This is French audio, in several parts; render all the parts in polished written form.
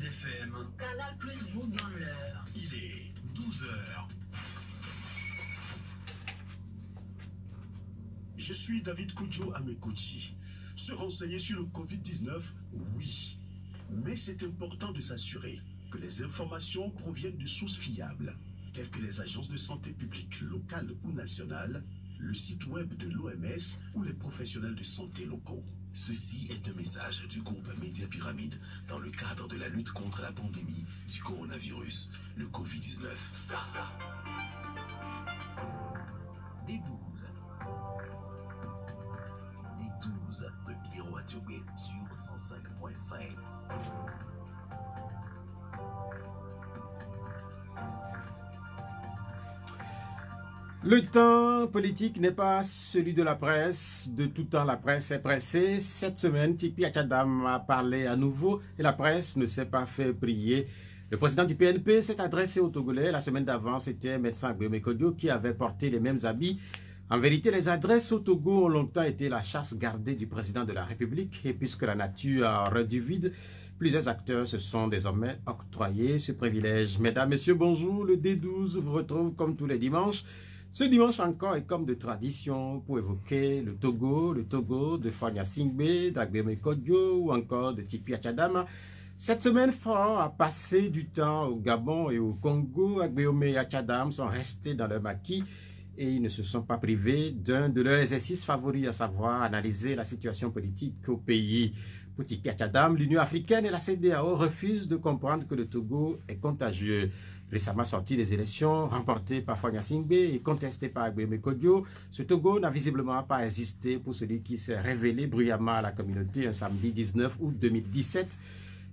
Sud FM. Canal Plus vous donne l'heure. Il est 12 heures. Je suis David Kodjo Amekoti. Se renseigner sur le Covid-19, oui. Mais c'est important de s'assurer que les informations proviennent de sources fiables, telles que les agences de santé publiques locales ou nationales, le site web de l'OMS ou les professionnels de santé locaux. Ceci est un message du groupe Média Pyramide dans le cadre de la lutte contre la pandémie du coronavirus, le Covid-19. Des 12 de Pierrot Atiogué sur 105.5. Le temps politique n'est pas celui de la presse. De tout temps, la presse est pressée. Cette semaine, Tikpi Achadam a parlé à nouveau et la presse ne s'est pas fait prier. Le président du PNP s'est adressé aux Togolais. La semaine d'avant, c'était médecin Agbéomé Kodjo qui avait porté les mêmes habits. En vérité, les adresses au Togo ont longtemps été la chasse gardée du président de la République. Et puisque la nature a horreur du vide, plusieurs acteurs se sont désormais octroyés ce privilège. Mesdames, Messieurs, bonjour. Le D12 vous retrouve comme tous les dimanches. Ce dimanche encore est comme de tradition pour évoquer le Togo de Fagna Singbe, d'Agbéomé Kodjo ou encore de Tikpi Achadam. Cette semaine, fort a passé du temps au Gabon et au Congo. Agbéomé et Achadam sont restés dans leur maquis et ils ne se sont pas privés d'un de leurs exercices favoris, à savoir analyser la situation politique au pays. Pour Tikpi Achadam, l'Union africaine et la CEDEAO refusent de comprendre que le Togo est contagieux. Récemment sorti des élections remportées par Fagna Singbe et contestées par Agbéomé Kodjo, ce Togo n'a visiblement pas existé pour celui qui s'est révélé bruyamment à la communauté un samedi 19 août 2017.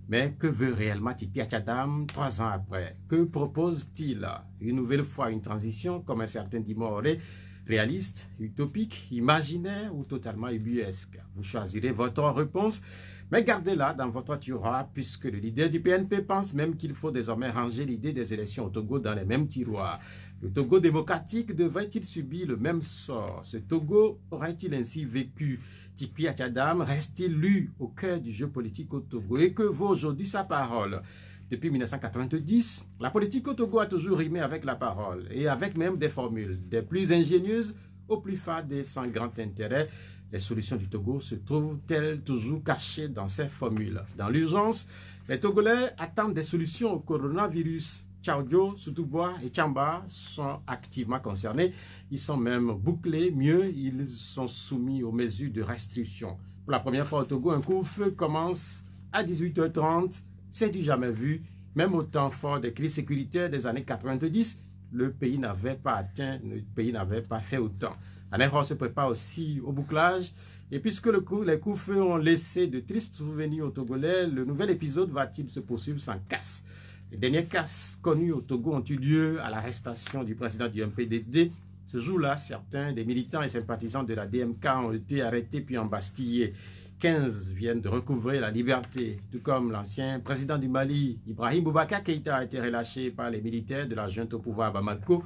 Mais que veut réellement Tikpi Achadam 3 ans après? Que propose-t-il? Une nouvelle fois une transition, comme un certain Dimoré, réaliste, utopique, imaginaire ou totalement ubuesque? Vous choisirez votre réponse, mais gardez-la dans votre tiroir, puisque le leader du PNP pense même qu'il faut désormais ranger l'idée des élections au Togo dans les mêmes tiroirs. Le Togo démocratique devrait-il subir le même sort? Ce Togo aurait-il ainsi vécu? Tikpi Achadam reste-t-il lu au cœur du jeu politique au Togo? Et que vaut aujourd'hui sa parole? Depuis 1990, la politique au Togo a toujours rimé avec la parole, et avec même des formules, des plus ingénieuses aux plus fades et sans grand intérêt. Les solutions du Togo se trouvent-elles toujours cachées dans ces formules? Dans l'urgence, les Togolais attendent des solutions au coronavirus. Tchaoudjo, Soutoubois et Tchamba sont activement concernés. Ils sont même bouclés. Mieux, ils sont soumis aux mesures de restriction. Pour la première fois au Togo, un couvre-feu commence à 18h30. C'est du jamais vu. Même au temps fort des crises sécuritaires des années 90, le pays n'avait pas fait autant. La NERO se prépare aussi au bouclage. Et puisque les coups-feux ont laissé de tristes souvenirs aux Togolais, le nouvel épisode va-t-il se poursuivre sans casse? Les dernières casses connues au Togo ont eu lieu à l'arrestation du président du MPDD. Ce jour-là, certains des militants et sympathisants de la DMK ont été arrêtés puis embastillés. 15 viennent de recouvrer la liberté, tout comme l'ancien président du Mali, Ibrahim Boubacar Keïta, a été relâché par les militaires de la junte au pouvoir à Bamako,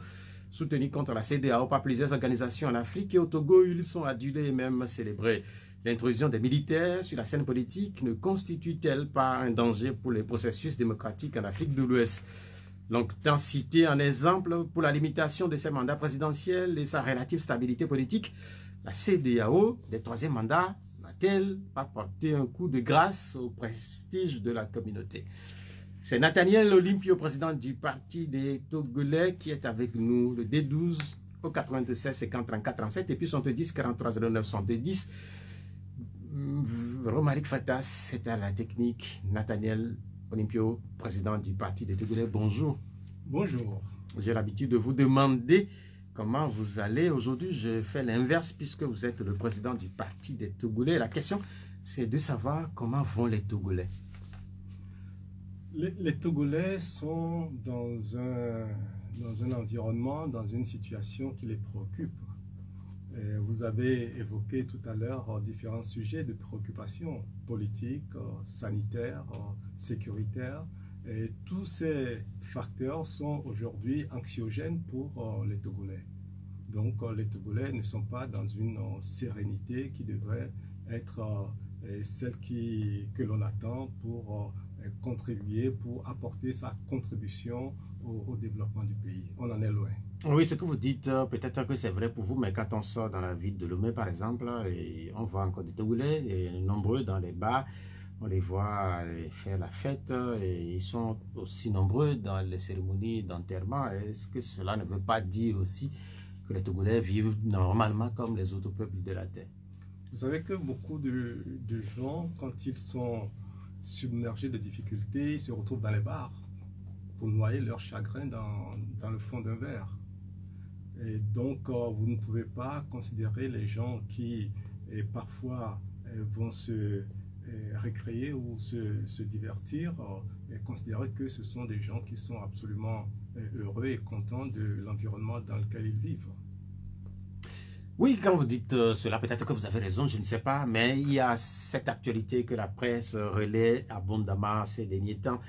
soutenu contre la CEDEAO par plusieurs organisations en Afrique et au Togo, ils sont adulés et même célébrés. L'intrusion des militaires sur la scène politique ne constitue-t-elle pas un danger pour les processus démocratiques en Afrique de l'Ouest? Longtemps cité en exemple pour la limitation de ses mandats présidentiels et sa relative stabilité politique, la CEDEAO, des troisièmes mandats, n'a-t-elle pas porté un coup de grâce au prestige de la communauté? C'est Nathaniel Olympio, président du Parti des Togolais, qui est avec nous, le D12 au 96 50 34 37 et puis 70 43 09 70. Romaric Fatas est à la technique. Nathaniel Olympio, président du Parti des Togolais, bonjour. Bonjour. J'ai l'habitude de vous demander comment vous allez. Aujourd'hui, je fais l'inverse puisque vous êtes le président du Parti des Togolais. La question, c'est de savoir comment vont les Togolais. Les Togolais sont dans un environnement, dans une situation qui les préoccupe. Et vous avez évoqué tout à l'heure différents sujets de préoccupation politiques, sanitaires, sécuritaires. Et tous ces facteurs sont aujourd'hui anxiogènes pour les Togolais. Donc les Togolais ne sont pas dans une sérénité qui devrait être celle que l'on attend pour contribuer, pour apporter sa contribution au développement du pays. On en est loin. Oui, ce que vous dites, peut-être que c'est vrai pour vous, mais quand on sort dans la ville de Lomé, par exemple, et on voit encore des Togolais, et nombreux dans les bars, on les voit faire la fête, et ils sont aussi nombreux dans les cérémonies d'enterrement. Est-ce que cela ne veut pas dire aussi que les Togolais vivent normalement comme les autres peuples de la terre? Vous savez que beaucoup de gens, quand ils sont submergés de difficultés, ils se retrouvent dans les bars pour noyer leur chagrin dans le fond d'un verre. Et donc, vous ne pouvez pas considérer les gens qui parfois vont se récréer ou se divertir et considérer que ce sont des gens qui sont absolument heureux et contents de l'environnement dans lequel ils vivent. Oui, quand vous dites cela, peut-être que vous avez raison, je ne sais pas, mais il y a cette actualité que la presse relaie abondamment ces derniers temps.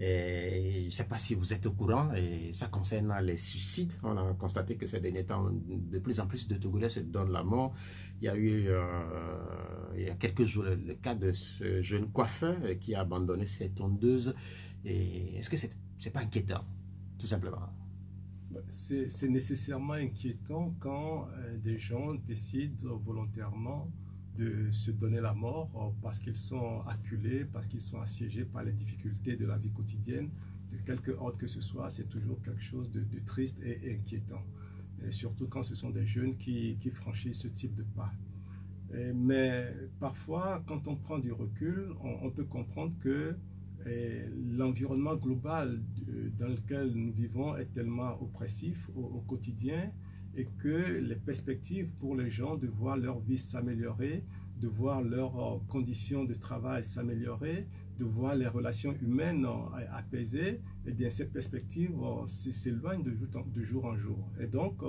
Et je ne sais pas si vous êtes au courant, et ça concerne les suicides. On a constaté que ces derniers temps, de plus en plus de Togolais se donnent la mort. Il y a eu, il y a quelques jours, le cas de ce jeune coiffeur qui a abandonné ses tondeuses. Est-ce que c'est pas inquiétant, tout simplement? C'est nécessairement inquiétant quand des gens décident volontairement de se donner la mort parce qu'ils sont acculés, parce qu'ils sont assiégés par les difficultés de la vie quotidienne, de quelque ordre que ce soit. C'est toujours quelque chose de triste et inquiétant, et surtout quand ce sont des jeunes qui franchissent ce type de pas. Mais parfois, quand on prend du recul, on peut comprendre que l'environnement global dans lequel nous vivons est tellement oppressif au quotidien, et que les perspectives pour les gens de voir leur vie s'améliorer, de voir leurs conditions de travail s'améliorer, de voir les relations humaines apaisées, eh bien ces perspectives s'éloignent de jour en jour. Et donc,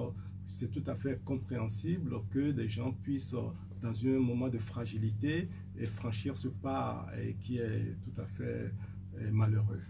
c'est tout à fait compréhensible que des gens puissent, dans un moment de fragilité, franchir ce pas qui est tout à fait malheureux.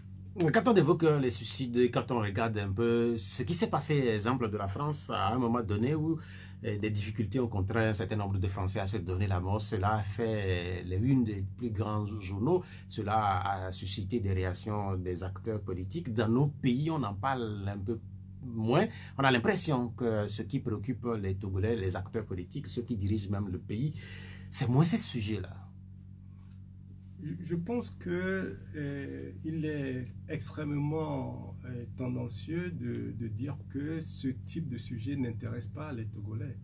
Quand on évoque les suicides, quand on regarde un peu ce qui s'est passé, exemple de la France, à un moment donné où des difficultés ont contraint un certain nombre de Français à se donner la mort, cela a fait une des plus grands journaux, cela a suscité des réactions des acteurs politiques. Dans nos pays, on en parle un peu moins. On a l'impression que ce qui préoccupe les Togolais, les acteurs politiques, ceux qui dirigent même le pays, c'est moins ces sujets-là. Je pense qu'il est extrêmement tendancieux de dire que ce type de sujet n'intéresse pas les Togolais.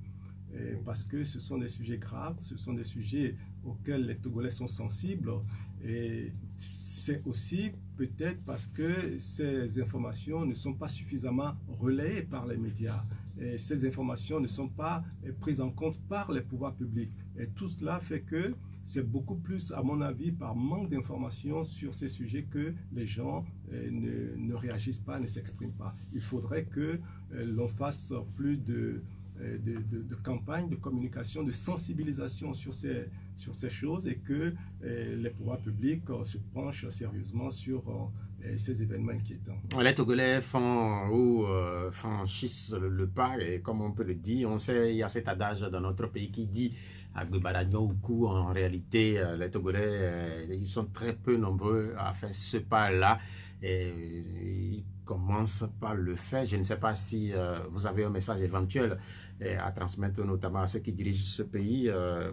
Parce que ce sont des sujets graves, ce sont des sujets auxquels les Togolais sont sensibles. Et c'est aussi peut-être parce que ces informations ne sont pas suffisamment relayées par les médias. Et ces informations ne sont pas prises en compte par les pouvoirs publics. Et tout cela fait que c'est beaucoup plus, à mon avis, par manque d'informations sur ces sujets que les gens ne réagissent pas, ne s'expriment pas. Il faudrait que l'on fasse plus de campagnes, de communication, de sensibilisation sur ces choses, et que les pouvoirs publics se penchent sérieusement sur ces événements inquiétants. Les Togolais font ou franchissent le pas, et comme on peut le dire, on sait, il y a cet adage dans notre pays qui dit en réalité, les Togolais, ils sont très peu nombreux à faire ce pas-là, et ils commencent par le faire. Je ne sais pas si vous avez un message éventuel à transmettre, notamment à ceux qui dirigent ce pays,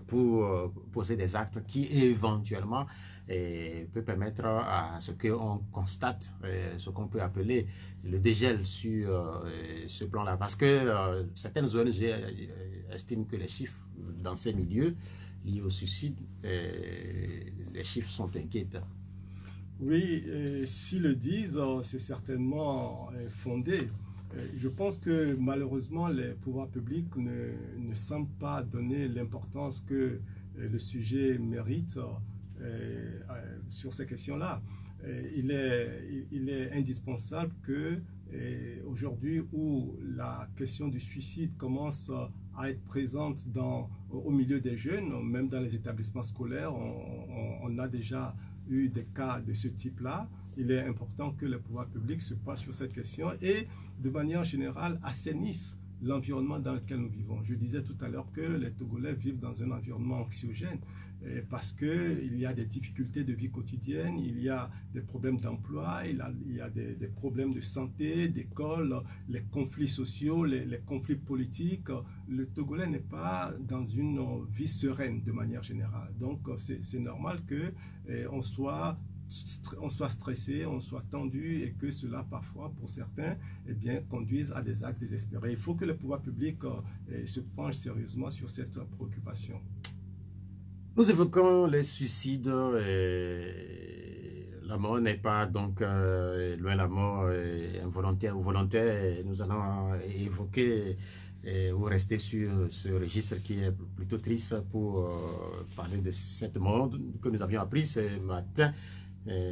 pour poser des actes qui éventuellement peut permettre à ce qu'on constate, ce qu'on peut appeler le dégel sur ce plan-là. Parce que certaines ONG estiment que les chiffres dans ces milieux liés au suicide, les chiffres sont inquiétants. Oui, s'ils le disent, c'est certainement fondé. Je pense que malheureusement, les pouvoirs publics ne semblent pas donner l'importance que le sujet mérite sur ces questions-là. Il est indispensable que aujourd'hui, où la question du suicide commence à être présente au milieu des jeunes, même dans les établissements scolaires, on a déjà eu des cas de ce type-là. Il est important que les pouvoirs publics se penchent sur cette question et, de manière générale, assainissent l'environnement dans lequel nous vivons. Je disais tout à l'heure que les Togolais vivent dans un environnement anxiogène parce qu'il y a des difficultés de vie quotidienne, il y a des problèmes d'emploi, il y a des problèmes de santé, d'école, les conflits sociaux, les conflits politiques. Le Togolais n'est pas dans une vie sereine de manière générale. Donc c'est normal qu'on soit stressé, on soit tendu et que cela parfois pour certains conduise à des actes désespérés. Il faut que le pouvoir public se penche sérieusement sur cette préoccupation. Nous évoquons les suicides. La mort n'est pas donc loin la mort involontaire ou volontaire. Nous allons évoquer ou rester sur ce registre qui est plutôt triste pour parler de cette mort que nous avions appris ce matin.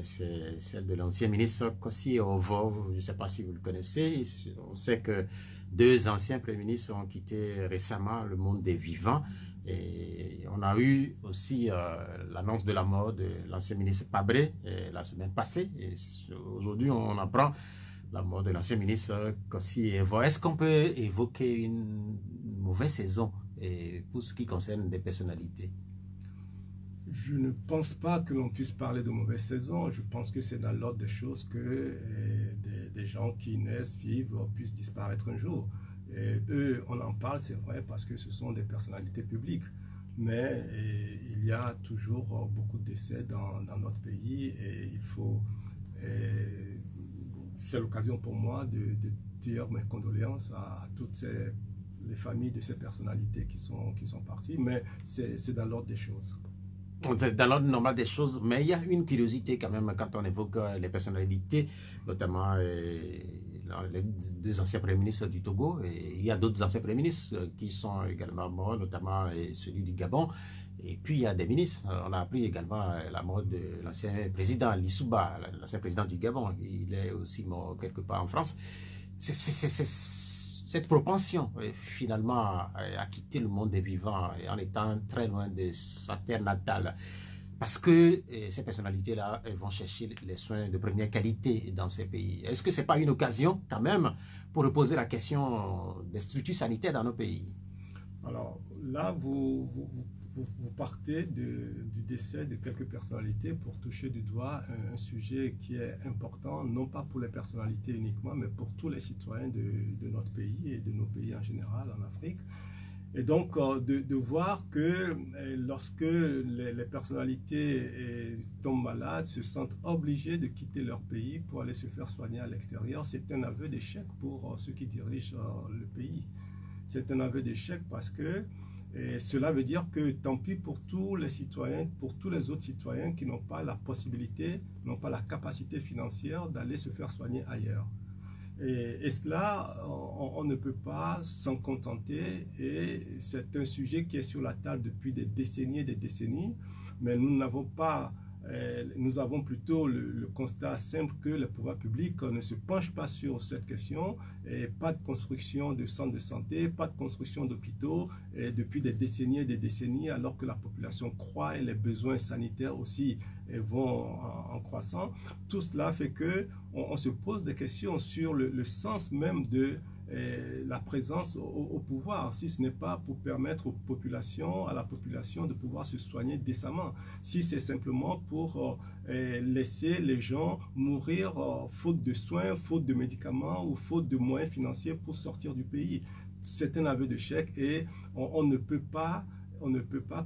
C'est celle de l'ancien ministre Kossi Ovo. Je ne sais pas si vous le connaissez. On sait que 2 anciens premiers ministres ont quitté récemment le monde des vivants. Et on a eu aussi l'annonce de la mort de l'ancien ministre Pabré la semaine passée. Aujourd'hui, on apprend la mort de l'ancien ministre Kossi Ovo. Est-ce qu'on peut évoquer une mauvaise saison pour ce qui concerne des personnalités? Je ne pense pas que l'on puisse parler de mauvaise saison. Je pense que c'est dans l'ordre des choses que des gens qui naissent, vivent, puissent disparaître un jour. Et eux, on en parle, c'est vrai, parce que ce sont des personnalités publiques. Mais il y a toujours beaucoup de décès dans notre pays et il faut... c'est l'occasion pour moi de dire mes condoléances à toutes les familles de ces personnalités qui sont parties. Mais c'est dans l'ordre des choses. C'est dans l'ordre normal des choses, mais il y a une curiosité quand même quand on évoque les personnalités, notamment les 2 anciens premiers ministres du Togo. Et il y a d'autres anciens premiers ministres qui sont également morts, notamment celui du Gabon. Et puis il y a des ministres. On a appris également la mort de l'ancien président Lissouba, l'ancien président du Gabon. Il est aussi mort quelque part en France. Cette propension, finalement, à quitter le monde des vivants en étant très loin de sa terre natale. Parce que ces personnalités-là vont chercher les soins de première qualité dans ces pays. Est-ce que ce n'est pas une occasion, quand même, pour reposer la question des structures sanitaires dans nos pays? Alors là, vous partez du décès de quelques personnalités pour toucher du doigt un sujet qui est important, non pas pour les personnalités uniquement, mais pour tous les citoyens de notre pays et de nos pays en général en Afrique. Et donc, de voir que lorsque les personnalités tombent malades, se sentent obligées de quitter leur pays pour aller se faire soigner à l'extérieur, c'est un aveu d'échec pour ceux qui dirigent le pays. C'est un aveu d'échec parce que cela veut dire que tant pis pour tous les citoyens, pour tous les autres citoyens qui n'ont pas la possibilité, n'ont pas la capacité financière d'aller se faire soigner ailleurs. Et cela, on ne peut pas s'en contenter et c'est un sujet qui est sur la table depuis des décennies et des décennies, mais nous avons plutôt le constat simple que le pouvoir public ne se penche pas sur cette question et pas de construction de centres de santé, pas de construction d'hôpitaux depuis des décennies alors que la population croît et les besoins sanitaires aussi vont en croissant. Tout cela fait que on se pose des questions sur le sens même de la présence au pouvoir, si ce n'est pas pour permettre à la population de pouvoir se soigner décemment, si c'est simplement pour laisser les gens mourir faute de soins, faute de médicaments ou faute de moyens financiers pour sortir du pays. C'est un aveu d'échec et on ne peut pas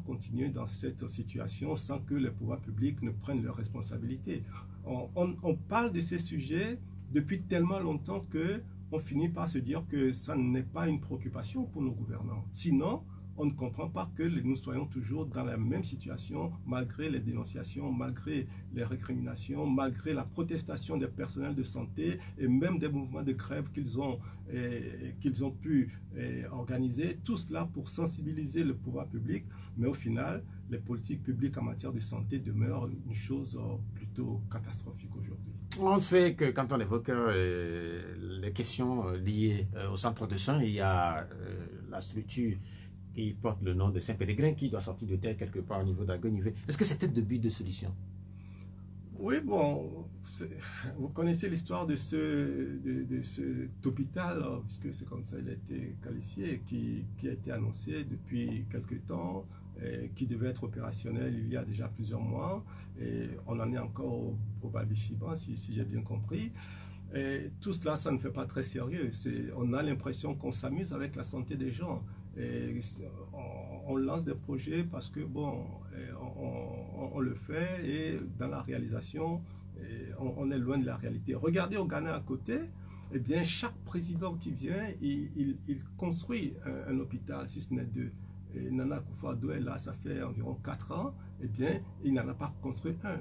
continuer dans cette situation sans que les pouvoirs publics ne prennent leurs responsabilités. On parle de ces sujets depuis tellement longtemps que on finit par se dire que ça n'est pas une préoccupation pour nos gouvernants. Sinon, on ne comprend pas que nous soyons toujours dans la même situation, malgré les dénonciations, malgré les récriminations, malgré la protestation des personnels de santé et même des mouvements de grève qu'ils ont pu organiser. Tout cela pour sensibiliser le pouvoir public, mais au final, les politiques publiques en matière de santé demeurent une chose plutôt catastrophique aujourd'hui. On sait que quand on évoque les questions liées au centre de soins, il y a la structure qui porte le nom de Saint-Pélégrin qui doit sortir de terre quelque part au niveau d'Agonivé. Est-ce que c'est un début de solution? Oui, bon, Vous connaissez l'histoire de cet hôpital, puisque c'est comme ça qu'il a été qualifié, qui a été annoncé depuis quelque temps, qui devait être opérationnel il y a déjà plusieurs mois, et on en est encore au balbutiement, si j'ai bien compris. Et tout cela, ça ne fait pas très sérieux. On a l'impression qu'on s'amuse avec la santé des gens. Et on lance des projets parce que, bon, on le fait, et dans la réalisation, on est loin de la réalité. Regardez au Ghana à côté, eh bien, chaque président qui vient, il construit un hôpital, si ce n'est deux. Et Nana Akufo-Addo est là, ça fait environ 4 ans, eh bien, il n'en a pas construit un,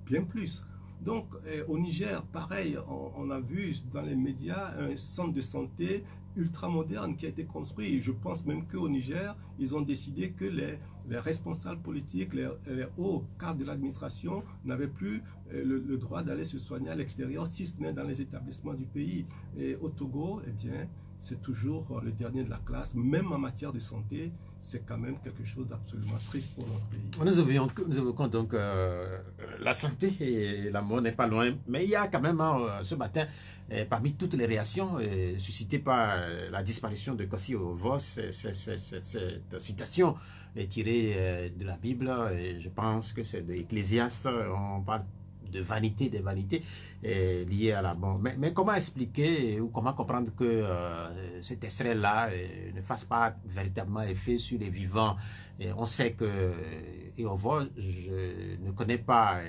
bien plus. Donc, au Niger, pareil, on a vu dans les médias un centre de santé ultra moderne qui a été construit. Je pense même qu'au Niger, ils ont décidé que les responsables politiques, les hauts cadres de l'administration n'avaient plus le droit d'aller se soigner à l'extérieur, si ce n'est dans les établissements du pays. Et au Togo, eh bien, c'est toujours le dernier de la classe, même en matière de santé. C'est quand même quelque chose d'absolument triste pour notre pays. Nous évoquons donc la santé, et la mort n'est pas loin, mais il y a quand même ce matin, parmi toutes les réactions suscitées par la disparition de Kossi Ovo, cette citation est tirée de la Bible, et je pense que c'est de Ecclésiaste. On parle de vanité des vanités liées à la mort. Mais comment expliquer ou comment comprendre que cet extrait-là ne fasse pas véritablement effet sur les vivants? Et on sait que Ovo, je ne connais pas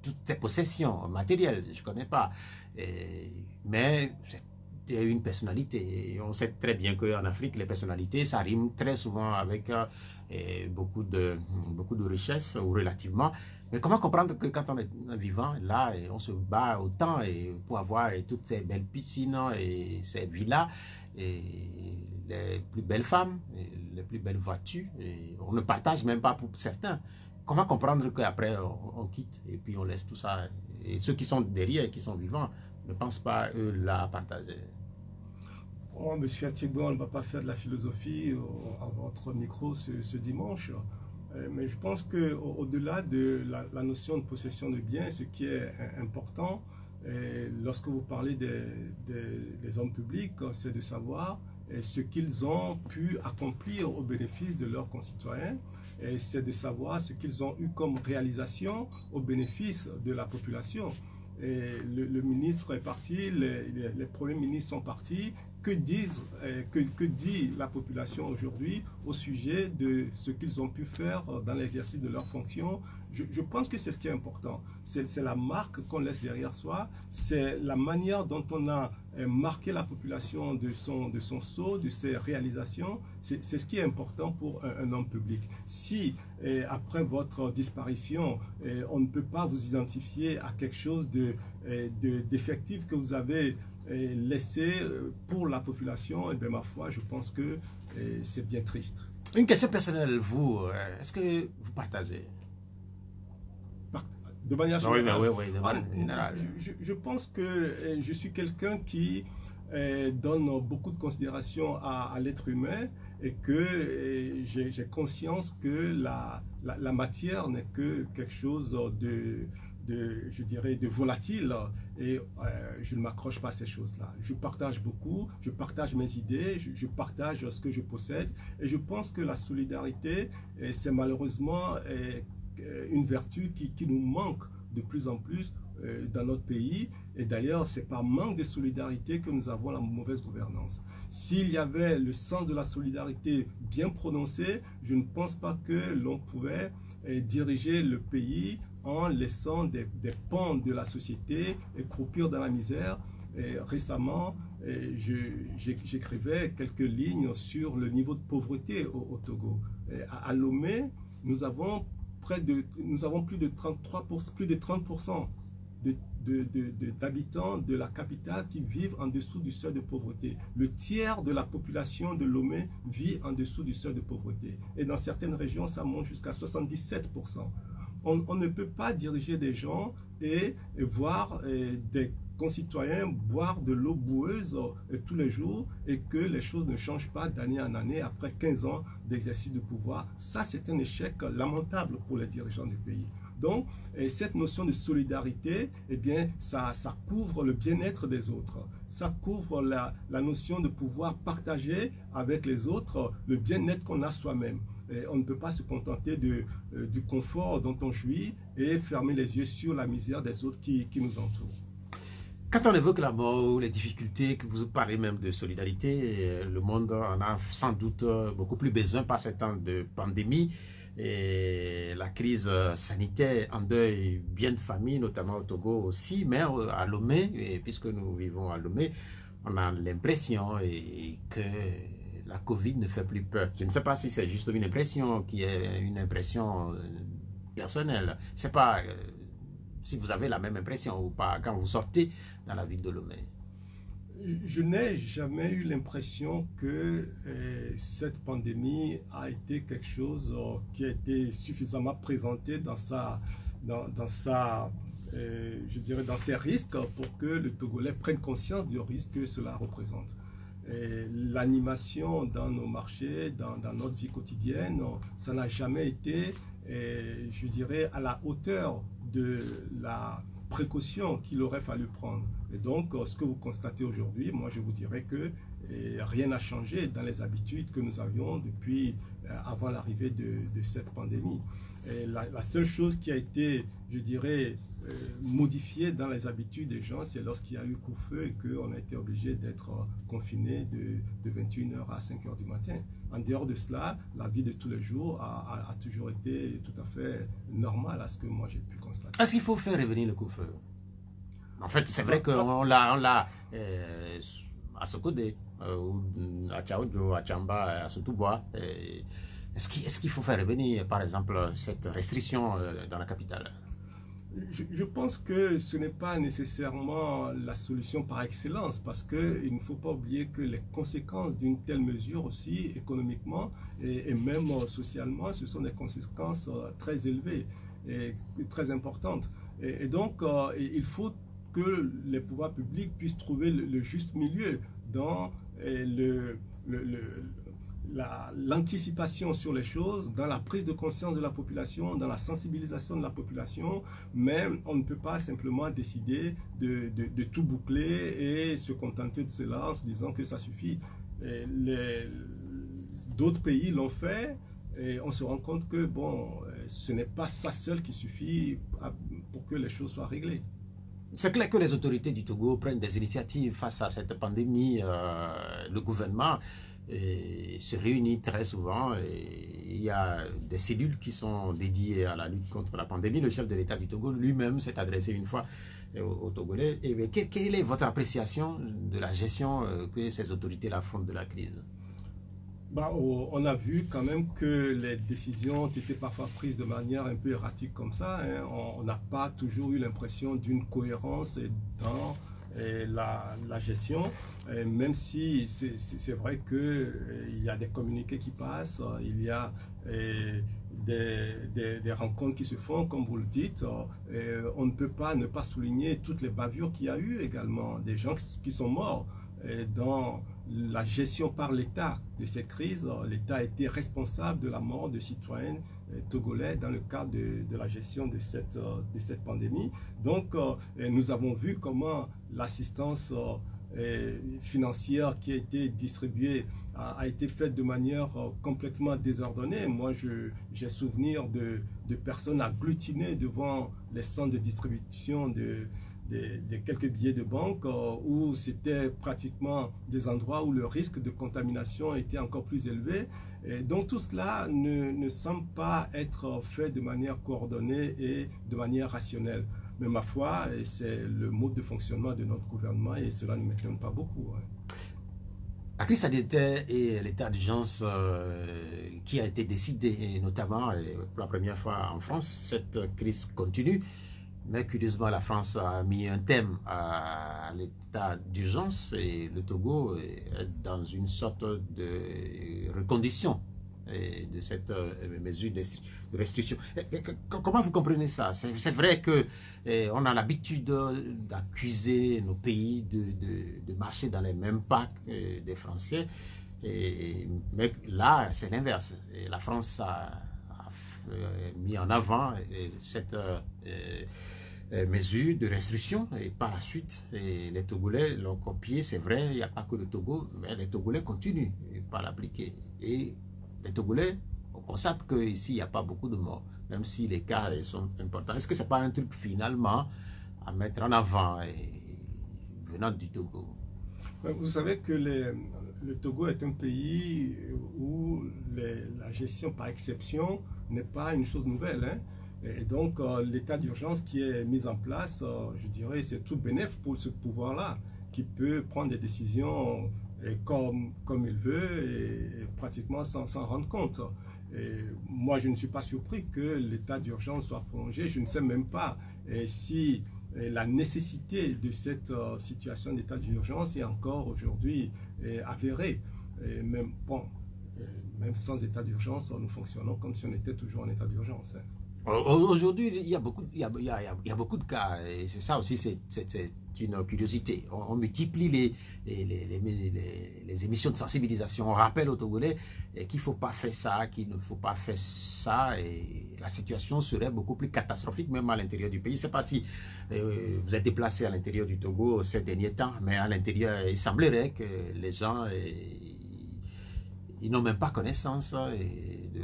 toutes ses possessions matérielles, je ne connais pas. Mais c'est une personnalité. Et on sait très bien qu'en Afrique, les personnalités, ça rime très souvent avec beaucoup de richesses, ou relativement. Mais comment comprendre que quand on est vivant, là, on se bat autant pour avoir toutes ces belles piscines et ces villas, et les plus belles femmes, et les plus belles voitures, et on ne partage même pas pour certains. Comment comprendre qu'après on quitte et puis on laisse tout ça, et ceux qui sont derrière, qui sont vivants, ne pensent pas eux là partager? Oh, monsieur Atigo, on ne va pas faire de la philosophie à votre micro ce dimanche. Mais je pense qu'au-delà de la notion de possession de biens, ce qui est important, lorsque vous parlez des hommes publics, c'est de savoir ce qu'ils ont pu accomplir au bénéfice de leurs concitoyens, et c'est de savoir ce qu'ils ont eu comme réalisation au bénéfice de la population. Et le ministre est parti, les premiers ministres sont partis. Que dit la population aujourd'hui au sujet de ce qu'ils ont pu faire dans l'exercice de leurs fonctions? Je pense que c'est ce qui est important. C'est la marque qu'on laisse derrière soi, c'est la manière dont on a marqué la population de son sceau, de ses réalisations. C'est ce qui est important pour un homme public. Si après votre disparition, on ne peut pas vous identifier à quelque chose d'effectif que vous avez laissé pour la population, et bien ma foi, je pense que c'est bien triste. Une question personnelle, vous, est-ce que vous partagez? De manière générale, oui, de manière générale. Je pense que je suis quelqu'un qui donne beaucoup de considération à l'être humain, et que j'ai conscience que la matière n'est que quelque chose je dirais, de volatile, et je ne m'accroche pas à ces choses-là. Je partage beaucoup, je partage mes idées, je partage ce que je possède, et je pense que la solidarité, c'est malheureusement une vertu qui nous manque de plus en plus dans notre pays, et d'ailleurs c'est par manque de solidarité que nous avons la mauvaise gouvernance. S'il y avait le sens de la solidarité bien prononcé, je ne pense pas que l'on pouvait diriger le pays en laissant des pans de la société croupir dans la misère. Et récemment, j'écrivais quelques lignes sur le niveau de pauvreté au Togo. À Lomé, nous avons plus de 30% d'habitants de la capitale qui vivent en dessous du seuil de pauvreté. Le tiers de la population de Lomé vit en dessous du seuil de pauvreté. Et dans certaines régions, ça monte jusqu'à 77%. On ne peut pas diriger des gens et voir des concitoyens boire de l'eau boueuse tous les jours, et que les choses ne changent pas d'année en année après 15 ans d'exercice de pouvoir. Ça, c'est un échec lamentable pour les dirigeants du pays. Donc, cette notion de solidarité, eh bien, ça couvre le bien-être des autres. Ça couvre la notion de pouvoir partager avec les autres le bien-être qu'on a soi-même. Et on ne peut pas se contenter du confort dont on jouit et fermer les yeux sur la misère des autres qui nous entourent. Quand on évoque la mort ou les difficultés, que vous parlez même de solidarité, le monde en a sans doute beaucoup plus besoin par ces temps de pandémie. Et la crise sanitaire endeuille bien de familles, notamment au Togo aussi, mais à Lomé, et puisque nous vivons à Lomé, on a l'impression que la Covid ne fait plus peur. Je ne sais pas si c'est juste une impression qui est une impression personnelle. Je ne sais pas si vous avez la même impression ou pas quand vous sortez dans la ville de Lomé. Je n'ai jamais eu l'impression que cette pandémie a été quelque chose qui a été suffisamment présenté dans je dirais dans ses risques pour que le Togolais prenne conscience du risque que cela représente. L'animation dans nos marchés, dans notre vie quotidienne, ça n'a jamais été, je dirais, à la hauteur de la précaution qu'il aurait fallu prendre. Et donc, ce que vous constatez aujourd'hui, moi je vous dirais que rien n'a changé dans les habitudes que nous avions depuis avant l'arrivée de cette pandémie. Et la seule chose qui a été, je dirais, modifiée dans les habitudes des gens, c'est lorsqu'il y a eu couvre-feu et qu'on a été obligé d'être confiné de 21h à 5h du matin. En dehors de cela, la vie de tous les jours a toujours été tout à fait normale à ce que moi j'ai pu constater. Est-ce qu'il faut faire revenir le couvre-feu? En fait, c'est vrai qu'on l'a à Sokodé, à Tchaoudjo, à Tchamba, à Soutoubois. Est-ce qu'il faut faire revenir, par exemple, cette restriction dans la capitale? Je pense que ce n'est pas nécessairement la solution par excellence, parce qu'il ne faut pas oublier que les conséquences d'une telle mesure aussi, économiquement et même socialement, ce sont des conséquences très élevées et très importantes. Et donc, il faut que les pouvoirs publics puissent trouver le juste milieu dans l'anticipation sur les choses, dans la prise de conscience de la population, dans la sensibilisation de la population, mais on ne peut pas simplement décider de tout boucler et se contenter de cela en se disant que ça suffit. D'autres pays l'ont fait et on se rend compte que bon, ce n'est pas ça seul qui suffit pour que les choses soient réglées. C'est clair que les autorités du Togo prennent des initiatives face à cette pandémie. Le gouvernement se réunit très souvent et il y a des cellules qui sont dédiées à la lutte contre la pandémie. Le chef de l'État du Togo lui-même s'est adressé une fois aux Togolais. Et quelle est votre appréciation de la gestion que ces autorités-là font de la crise? On a vu quand même que les décisions ont été parfois prises de manière un peu erratique comme ça. Hein. On n'a pas toujours eu l'impression d'une cohérence dans la gestion, même si c'est vrai qu'il y a des communiqués qui passent, il y a des rencontres qui se font, comme vous le dites. On ne peut pas ne pas souligner toutes les bavures qu'il y a eu également, des gens qui sont morts. Dans la gestion par l'État de cette crise, l'État a été responsable de la mort de citoyens togolais dans le cadre de la gestion de cette pandémie. Donc, nous avons vu comment l'assistance financière qui a été distribuée a été faite de manière complètement désordonnée. Moi, j'ai souvenir de personnes agglutinées devant les centres de distribution des quelques billets de banque où c'était pratiquement des endroits où le risque de contamination était encore plus élevé. Et donc tout cela ne semble pas être fait de manière coordonnée et de manière rationnelle. Mais ma foi, c'est le mode de fonctionnement de notre gouvernement et cela ne m'étonne pas beaucoup. Hein. La crise sanitaire et l'état d'urgence qui a été décidé, et notamment pour la première fois en France, cette crise continue. Mais curieusement, la France a mis un thème à l'état d'urgence et le Togo est dans une sorte de recondition de cette mesure de restriction. Comment vous comprenez ça? C'est vrai qu'on a l'habitude d'accuser nos pays de marcher dans les mêmes pas des Français, mais là, c'est l'inverse. La France a mis en avant cette mesure de restriction et par la suite, les Togolais l'ont copié, c'est vrai, il n'y a pas que le Togo, mais les Togolais continuent par l'appliquer. Et les Togolais, on constate qu'ici, il n'y a pas beaucoup de morts, même si les cas sont importants. Est-ce que ce n'est pas un truc finalement à mettre en avant venant du Togo? Vous savez que le Togo est un pays où la gestion par exception n'est pas une chose nouvelle, hein. Et donc, l'état d'urgence qui est mis en place, je dirais, c'est tout bénéf pour ce pouvoir-là, qui peut prendre des décisions comme il veut et pratiquement sans s'en rendre compte. Et moi, je ne suis pas surpris que l'état d'urgence soit prolongé. Je ne sais même pas si la nécessité de cette situation d'état d'urgence est encore aujourd'hui avérée. Et même, bon, même sans état d'urgence, nous fonctionnons comme si on était toujours en état d'urgence, hein. Aujourd'hui, il y a beaucoup de cas, et c'est ça aussi, c'est une curiosité. On multiplie les émissions de sensibilisation. On rappelle aux Togolais qu'il ne faut pas faire ça, qu'il ne faut pas faire ça, et la situation serait beaucoup plus catastrophique, même à l'intérieur du pays. Je ne sais pas si vous êtes déplacé à l'intérieur du Togo ces derniers temps, mais à l'intérieur, il semblerait que les gens, ils n'ont même pas connaissance de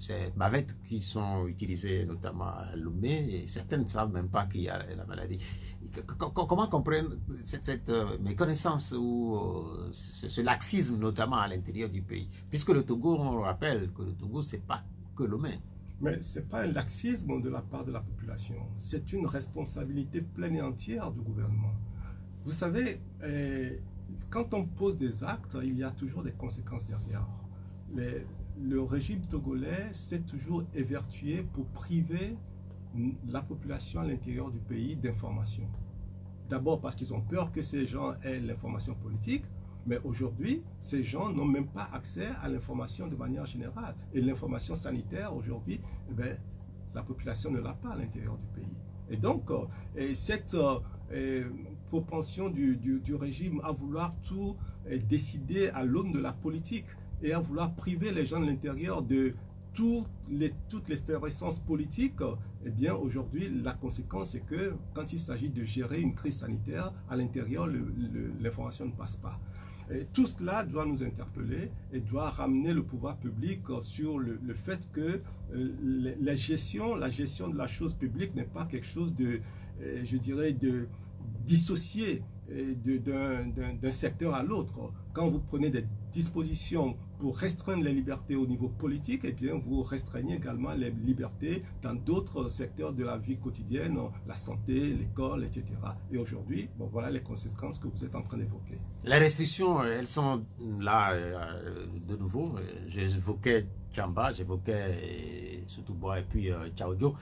ces bavettes qui sont utilisées notamment à Lomé, et certaines ne savent même pas qu'il y a la maladie. Comment comprendre cette méconnaissance ou ce laxisme notamment à l'intérieur du pays? Puisque le Togo, on rappelle que le Togo, c'est pas que Lomé. Mais ce n'est pas un laxisme de la part de la population, c'est une responsabilité pleine et entière du gouvernement. Vous savez, quand on pose des actes, il y a toujours des conséquences derrière. Le régime togolais s'est toujours évertué pour priver la population à l'intérieur du pays d'informations. D'abord parce qu'ils ont peur que ces gens aient l'information politique, mais aujourd'hui, ces gens n'ont même pas accès à l'information de manière générale. Et l'information sanitaire, aujourd'hui, la population ne l'a pas à l'intérieur du pays. Et donc, cette propension du régime à vouloir tout décider à l'aune de la politique, et à vouloir priver les gens de l'intérieur de toute l'effervescence politique, eh bien aujourd'hui la conséquence c'est que quand il s'agit de gérer une crise sanitaire, à l'intérieur l'information ne passe pas. Et tout cela doit nous interpeller et doit ramener le pouvoir public sur le fait que la gestion de la chose publique n'est pas quelque chose de, je dirais, de dissocié d'un secteur à l'autre. Quand vous prenez des dispositions pour restreindre les libertés au niveau politique, eh bien vous restreignez également les libertés dans d'autres secteurs de la vie quotidienne, la santé, l'école, etc. Et aujourd'hui, bon, voilà les conséquences que vous êtes en train d'évoquer. Les restrictions, elles sont là de nouveau. J'évoquais Tchamba, j'évoquais Soutoubois et puis Tchaoudjo.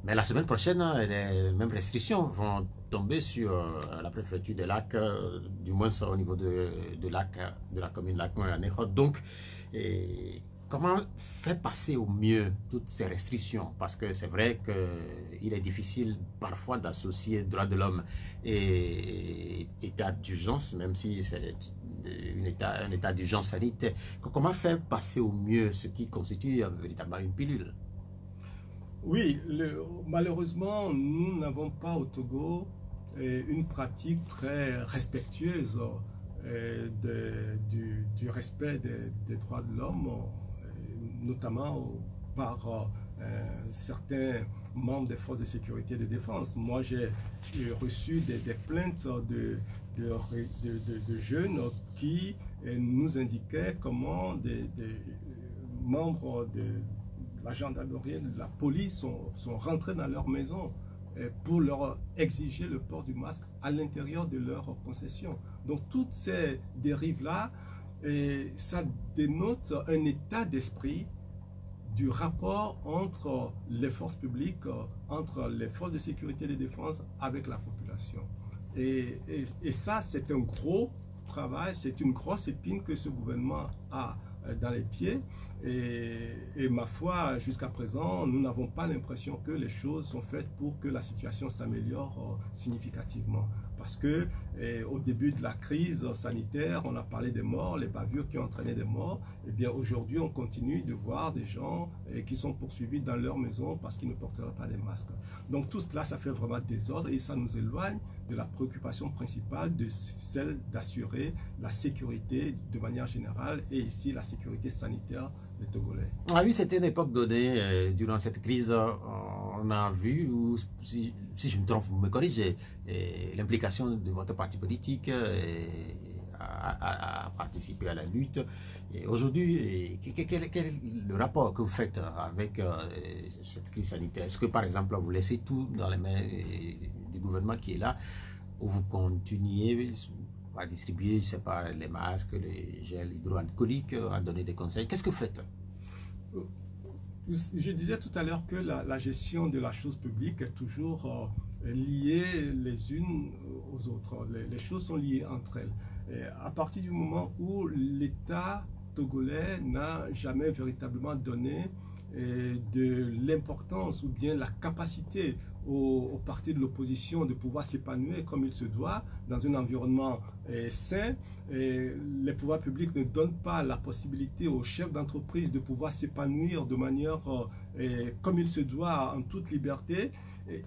Mais la semaine prochaine, les mêmes restrictions vont tomber sur la préfecture des lacs, du moins au niveau de la commune Lac-Noir-Néhot. Donc, comment faire passer au mieux toutes ces restrictions? Parce que c'est vrai qu'il est difficile parfois d'associer droit de l'homme et état d'urgence, même si c'est un état d'urgence sanitaire. Comment faire passer au mieux ce qui constitue véritablement une pilule? Oui, malheureusement, nous n'avons pas au Togo une pratique très respectueuse du respect des droits de l'homme, notamment par certains membres des forces de sécurité et de défense. Moi, j'ai reçu des plaintes de jeunes qui nous indiquaient comment des membres de la gendarmerie, de la police sont rentrés dans leur maison pour leur exiger le port du masque à l'intérieur de leur concession. Donc toutes ces dérives-là, ça dénote un état d'esprit du rapport entre les forces publiques, entre les forces de sécurité et de défense avec la population. Et ça, c'est un gros travail, c'est une grosse épine que ce gouvernement a dans les pieds. Et ma foi, jusqu'à présent, nous n'avons pas l'impression que les choses sont faites pour que la situation s'améliore significativement. Parce que au début de la crise sanitaire, on a parlé des morts, les bavures qui ont entraîné des morts. Et bien aujourd'hui, on continue de voir des gens qui sont poursuivis dans leur maison parce qu'ils ne porteraient pas des masques. Donc tout cela, ça fait vraiment désordre et ça nous éloigne de la préoccupation principale de celle d'assurer la sécurité de manière générale et ici la sécurité sanitaire des Togolais. Ah oui, c'était une époque donnée, durant cette crise, on a vu, si je me trompe, vous me corrigez, l'implication de votre parti politique à participer à la lutte. Aujourd'hui, quel est le rapport que vous faites avec cette crise sanitaire? Est-ce que, par exemple, vous laissez tout dans les mains du gouvernement qui est là, ou vous continuez à distribuer, je ne sais pas, les masques, les gels hydroalcooliques, à donner des conseils? Qu'est-ce que vous faites? Je disais tout à l'heure que la gestion de la chose publique est toujours liée les unes aux autres. Les choses sont liées entre elles. Et à partir du moment où l'État togolais n'a jamais véritablement donné de l'importance ou bien la capacité aux partis de l'opposition de pouvoir s'épanouir comme il se doit dans un environnement sain. Les pouvoirs publics ne donnent pas la possibilité aux chefs d'entreprise de pouvoir s'épanouir de manière comme il se doit en toute liberté.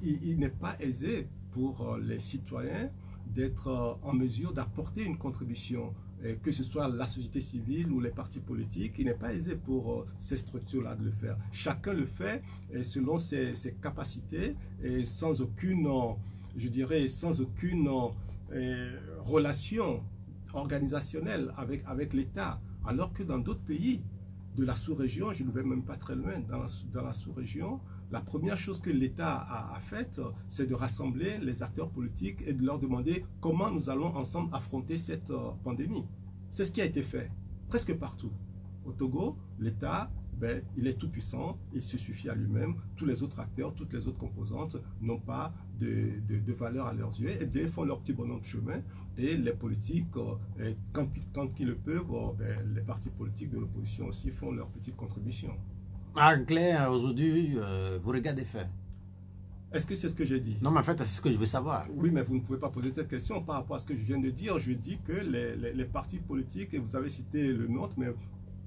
Il n'est pas aisé pour les citoyens d'être en mesure d'apporter une contribution, que ce soit la société civile ou les partis politiques. Il n'est pas aisé pour ces structures-là de le faire. Chacun le fait selon ses capacités et sans aucune, je dirais, sans aucune relation organisationnelle avec l'État. Alors que dans d'autres pays de la sous-région, je ne vais même pas très loin, dans la sous-région, la première chose que l'État a faite, c'est de rassembler les acteurs politiques et de leur demander comment nous allons ensemble affronter cette pandémie. C'est ce qui a été fait, presque partout. Au Togo, l'État, il est tout puissant, il se suffit à lui-même. Tous les autres acteurs, toutes les autres composantes n'ont pas de valeur à leurs yeux. Et bien, ils font leur petit bonhomme de chemin. Et les politiques, quand ils le peuvent, les partis politiques de l'opposition aussi font leur petite contribution. En clair, aujourd'hui, vous regardez faire. Est-ce que c'est ce que j'ai dit? Non, mais en fait, c'est ce que je veux savoir. Oui, mais vous ne pouvez pas poser cette question par rapport à ce que je viens de dire. Je dis que les partis politiques, et vous avez cité le nôtre, mais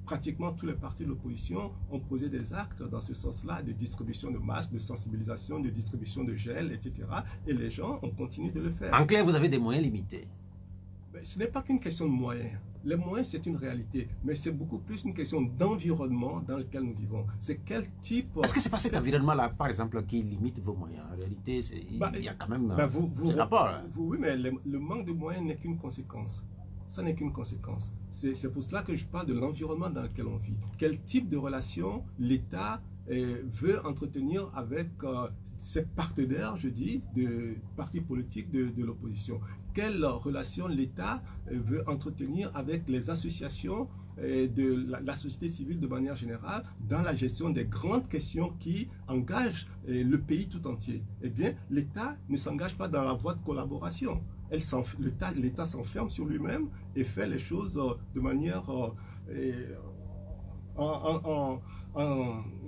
pratiquement tous les partis de l'opposition ont posé des actes dans ce sens-là, de distribution de masques, de sensibilisation, de distribution de gel, etc. Et les gens ont continué de le faire. En clair, vous avez des moyens limités. Ce n'est pas qu'une question de moyens. Les moyens, c'est une réalité, mais c'est beaucoup plus une question d'environnement dans lequel nous vivons. C'est quel type... Est-ce que c'est pas cet environnement-là, par exemple, qui limite vos moyens? En réalité, il y a quand même ce rapport. Oui, mais le manque de moyens n'est qu'une conséquence. Ça n'est qu'une conséquence. C'est pour cela que je parle de l'environnement dans lequel on vit. Quel type de relation l'État veut entretenir avec ses partenaires, je dis, de partis politiques de l'opposition. Quelle relation l'État veut entretenir avec les associations de la société civile de manière générale dans la gestion des grandes questions qui engagent le pays tout entier. Eh bien, l'État ne s'engage pas dans la voie de collaboration. L'État s'enferme sur lui-même et fait les choses de manière... en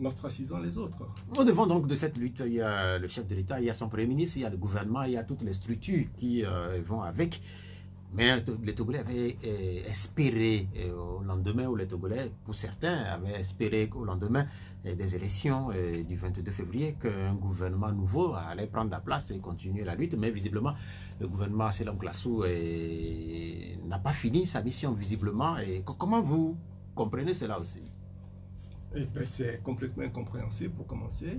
ostracisant les autres. Au devant donc de cette lutte, il y a le chef de l'État, il y a son Premier ministre, il y a le gouvernement, il y a toutes les structures qui vont avec. Mais les Togolais avaient espéré au lendemain, ou les Togolais, pour certains, avaient espéré qu'au lendemain des élections du 22 février, qu'un gouvernement nouveau allait prendre la place et continuer la lutte. Mais visiblement, le gouvernement Selom Klassou n'a pas fini sa mission, visiblement. Et comment vous comprenez cela aussi? C'est complètement incompréhensible pour commencer.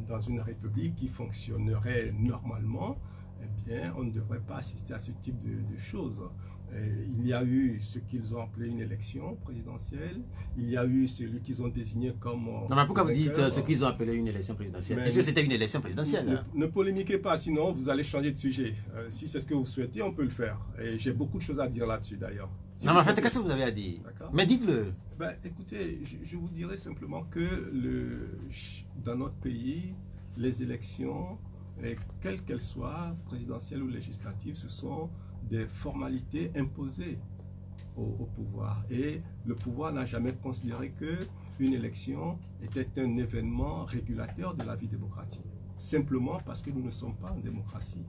Dans une république qui fonctionnerait normalement, eh bien, on ne devrait pas assister à ce type de choses. Il y a eu ce qu'ils ont appelé une élection présidentielle. Il y a eu celui qu'ils ont désigné comme... Non, mais pourquoi vous dites ce qu'ils ont appelé une élection présidentielle? Puisque c'était une élection présidentielle. Ne polémiquez pas, sinon vous allez changer de sujet. Si c'est ce que vous souhaitez, on peut le faire. Et j'ai beaucoup de choses à dire là-dessus d'ailleurs. Non, mais en fait, qu'est-ce que vous avez à dire? Mais dites-le. Écoutez, je vous dirais simplement que dans notre pays, les élections, quelles qu'elles soient, présidentielles ou législatives, ce sont des formalités imposées au pouvoir. Et le pouvoir n'a jamais considéré qu'une élection était un événement régulateur de la vie démocratique. Simplement parce que nous ne sommes pas en démocratie.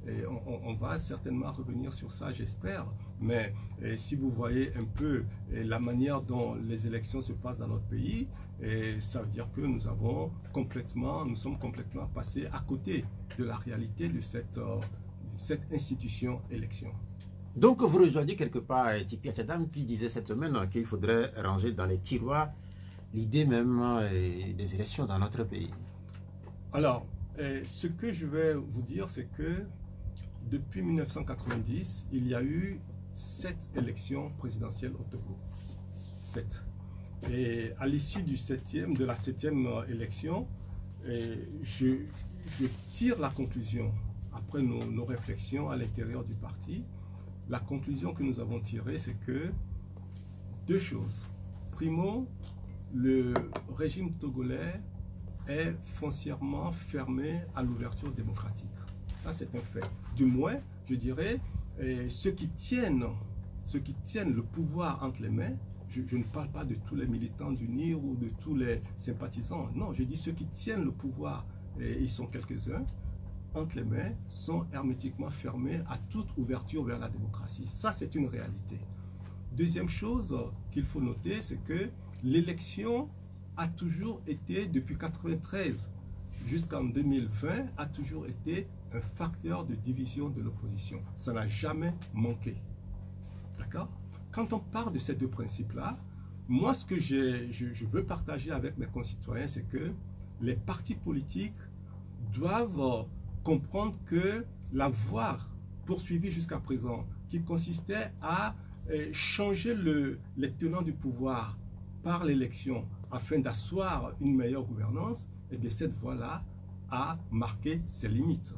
Et on va certainement revenir sur ça, j'espère. Mais si vous voyez un peu la manière dont les élections se passent dans notre pays, ça veut dire que nous sommes complètement passés à côté de la réalité de cette institution élection. Donc vous rejoignez quelque part TP Achadam qui disait cette semaine qu'il faudrait ranger dans les tiroirs l'idée même des élections dans notre pays. Alors, ce que je vais vous dire, c'est que depuis 1990, il y a eu 7 élections présidentielles au Togo. 7. Et à l'issue de la 7e élection, je tire la conclusion, après nos réflexions à l'intérieur du parti, la conclusion que nous avons tirée, c'est que 2 choses. Primo, le régime togolais est foncièrement fermé à l'ouverture démocratique. Ça, c'est un fait. Du moins, je dirais, ceux qui tiennent le pouvoir entre les mains, je ne parle pas de tous les militants du NIR ou de tous les sympathisants. Non, je dis ceux qui tiennent le pouvoir, et ils sont quelques-uns, entre les mains, sont hermétiquement fermés à toute ouverture vers la démocratie. Ça, c'est une réalité. Deuxième chose qu'il faut noter, c'est que l'élection a toujours été, depuis 1993 jusqu'en 2020, a toujours été un facteur de division de l'opposition. Ça n'a jamais manqué. D'accord? Quand on parle de ces 2 principes-là, moi, ce que je veux partager avec mes concitoyens, c'est que les partis politiques doivent comprendre que la voie poursuivie jusqu'à présent, qui consistait à changer les tenants du pouvoir par l'élection afin d'asseoir une meilleure gouvernance, et bien cette voie-là a marqué ses limites.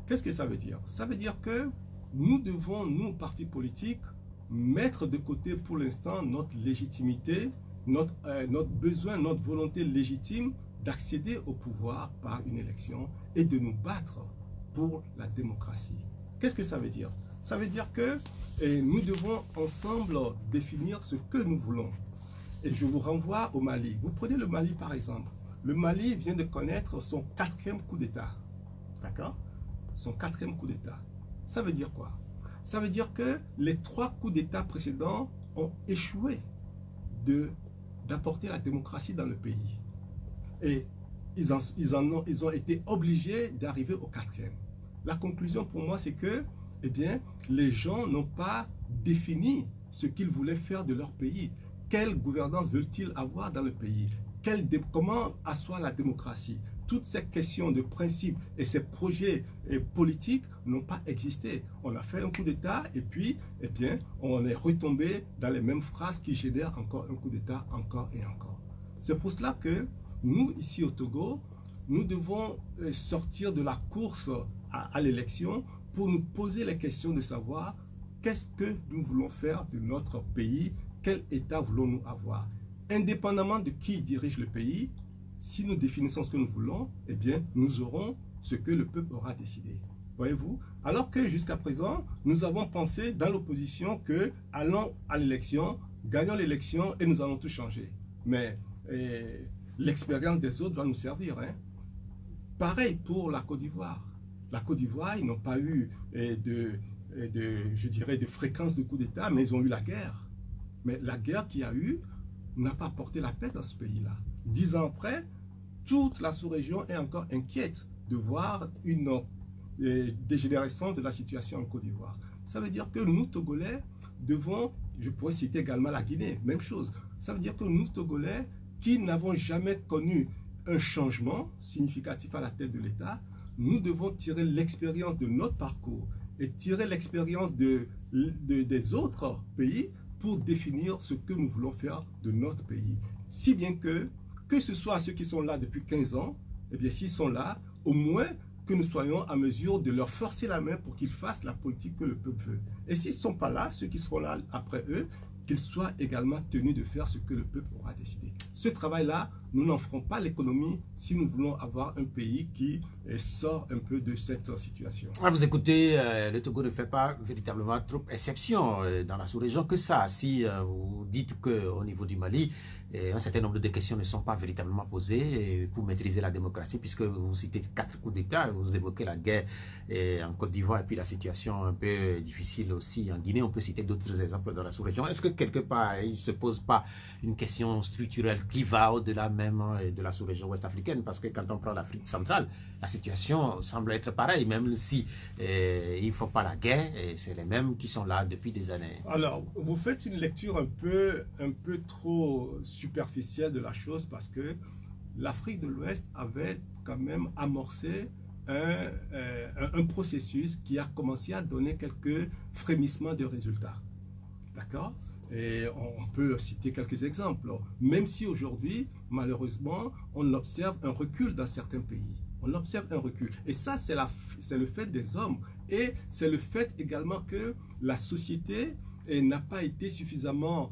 Qu'est-ce que ça veut dire? Ça veut dire que nous devons, nous, partis politiques, mettre de côté pour l'instant notre légitimité, notre besoin, notre volonté légitime d'accéder au pouvoir par une élection et de nous battre pour la démocratie. Qu'est-ce que ça veut dire? Ça veut dire que nous devons ensemble définir ce que nous voulons. Et je vous renvoie au Mali. Vous prenez le Mali par exemple. Le Mali vient de connaître son 4e coup d'État. D'accord? Son 4e coup d'État. Ça veut dire quoi? Ça veut dire que les 3 coups d'État précédents ont échoué d'apporter la démocratie dans le pays. Et ils ont été obligés d'arriver au 4e. La conclusion pour moi, c'est que les gens n'ont pas défini ce qu'ils voulaient faire de leur pays. Quelle gouvernance veulent-ils avoir dans le pays? Comment asseoir la démocratie? Toutes ces questions de principe et ces projets politiques n'ont pas existé. On a fait un coup d'État et puis, on est retombé dans les mêmes phrases qui génèrent encore un coup d'État, encore et encore. C'est pour cela que nous, ici au Togo, nous devons sortir de la course à l'élection pour nous poser la question de savoir qu'est-ce que nous voulons faire de notre pays, quel État voulons-nous avoir. Indépendamment de qui dirige le pays, si nous définissons ce que nous voulons, nous aurons ce que le peuple aura décidé. Voyez-vous? Alors que jusqu'à présent, nous avons pensé dans l'opposition que allons à l'élection, gagnons l'élection et nous allons tout changer. Mais l'expérience des autres doit nous servir. Hein? Pareil pour la Côte d'Ivoire. La Côte d'Ivoire, ils n'ont pas eu de fréquence de coup d'État, mais ils ont eu la guerre. Mais la guerre qu'il y a eu n'a pas apporté la paix dans ce pays-là. 10 ans après, toute la sous-région est encore inquiète de voir une dégénérescence de la situation en Côte d'Ivoire. Ça veut dire que nous, Togolais, devons, je pourrais citer également la Guinée, même chose. Ça veut dire que nous, Togolais, qui n'avons jamais connu un changement significatif à la tête de l'État, nous devons tirer l'expérience de notre parcours et tirer l'expérience des autres pays pour définir ce que nous voulons faire de notre pays. Si bien que ce soit ceux qui sont là depuis 15 ans, s'ils sont là, au moins que nous soyons à mesure de leur forcer la main pour qu'ils fassent la politique que le peuple veut. Et s'ils ne sont pas là, ceux qui seront là après eux, qu'ils soient également tenus de faire ce que le peuple aura décidé. Ce travail-là, nous n'en ferons pas l'économie si nous voulons avoir un pays qui sort un peu de cette situation. Vous écoutez, le Togo ne fait pas véritablement trop exception dans la sous-région que ça. Si vous dites qu'au niveau du Mali, un certain nombre de questions ne sont pas véritablement posées pour maîtriser la démocratie, puisque vous citez 4 coups d'État, vous évoquez la guerre en Côte d'Ivoire et puis la situation un peu difficile aussi en Guinée. On peut citer d'autres exemples dans la sous-région. Est-ce que quelque part, il ne se pose pas une question structurelle qui va au-delà même de la sous-région ouest-africaine? Parce que quand on prend l'Afrique centrale, la situation semble être pareille, même si ils ne font pas la guerre, c'est les mêmes qui sont là depuis des années. Alors, vous faites une lecture un peu trop superficielle de la chose, parce que l'Afrique de l'Ouest avait quand même amorcé un processus qui a commencé à donner quelques frémissements de résultats. D'accord? Et on peut citer quelques exemples. Même si aujourd'hui, malheureusement, on observe un recul dans certains pays. On observe un recul. Et ça, c'est le fait des hommes. Et c'est le fait également que la société n'a pas été suffisamment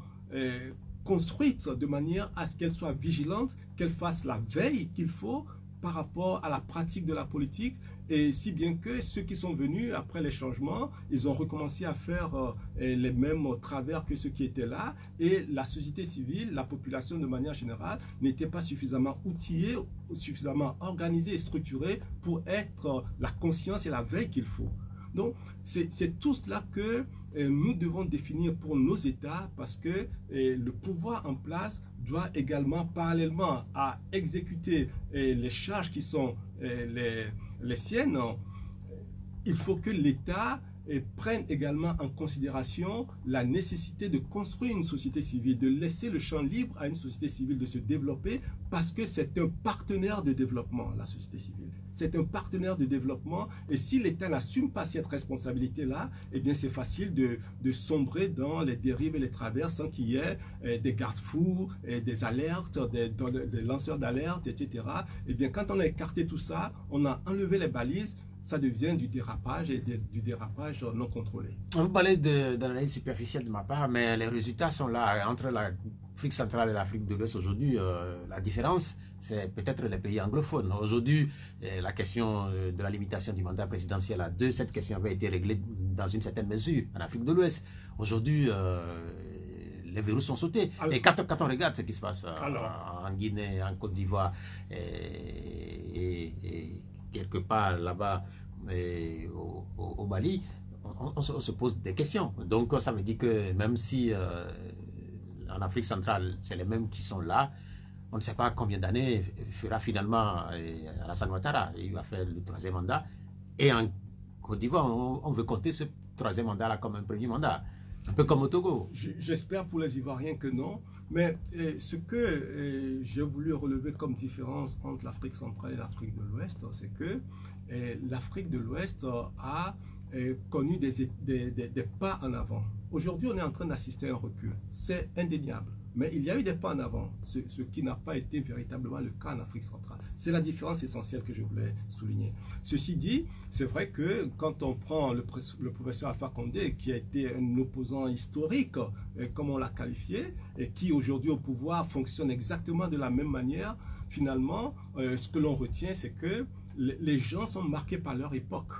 construite de manière à ce qu'elle soit vigilante, qu'elle fasse la veille qu'il faut par rapport à la pratique de la politique, et si bien que ceux qui sont venus après les changements, ils ont recommencé à faire les mêmes travers que ceux qui étaient là, et la société civile, la population de manière générale, n'était pas suffisamment outillée, suffisamment organisée et structurée pour être la conscience et la veille qu'il faut. Donc, c'est tout cela que nous devons définir pour nos États, parce que le pouvoir en place doit également, parallèlement à exécuter les charges qui sont les siennes, il faut que l'État prenne également en considération la nécessité de construire une société civile, de laisser le champ libre à une société civile de se développer, parce que c'est un partenaire de développement, la société civile. C'est un partenaire de développement, et si l'État n'assume pas cette responsabilité-là, eh bien c'est facile de sombrer dans les dérives et les travers sans qu'il y ait des garde-fous, des alertes, des lanceurs d'alerte, etc. Eh bien quand on a écarté tout ça, on a enlevé les balises, ça devient du dérapage, et du dérapage non contrôlé. Vous parlez d'analyse superficielle de ma part, mais les résultats sont là. Entre l'Afrique centrale et l'Afrique de l'Ouest aujourd'hui, la différence, c'est peut-être les pays anglophones. Aujourd'hui, la question de la limitation du mandat présidentiel à 2, cette question avait été réglée dans une certaine mesure en Afrique de l'Ouest. Aujourd'hui, les verrous sont sautés. Alors, et quand on regarde ce qui se passe en Guinée, en Côte d'Ivoire, et quelque part là-bas au Mali, on se pose des questions. Donc ça veut dire que même si en Afrique centrale, c'est les mêmes qui sont là, on ne sait pas combien d'années fera finalement Alassane Ouattara. Il va faire le 3e mandat. Et en Côte d'Ivoire, on veut compter ce 3e mandat-là comme un premier mandat. Un peu comme au Togo. J'espère pour les Ivoiriens que non. Mais ce que j'ai voulu relever comme différence entre l'Afrique centrale et l'Afrique de l'Ouest, c'est que l'Afrique de l'Ouest a connu des pas en avant. Aujourd'hui, on est en train d'assister à un recul. C'est indéniable. Mais il y a eu des pas en avant, ce qui n'a pas été véritablement le cas en Afrique centrale. C'est la différence essentielle que je voulais souligner. Ceci dit, c'est vrai que quand on prend le professeur Alpha Condé, qui a été un opposant historique, comme on l'a qualifié, et qui aujourd'hui au pouvoir fonctionne exactement de la même manière, finalement, ce que l'on retient, c'est que les gens sont marqués par leur époque.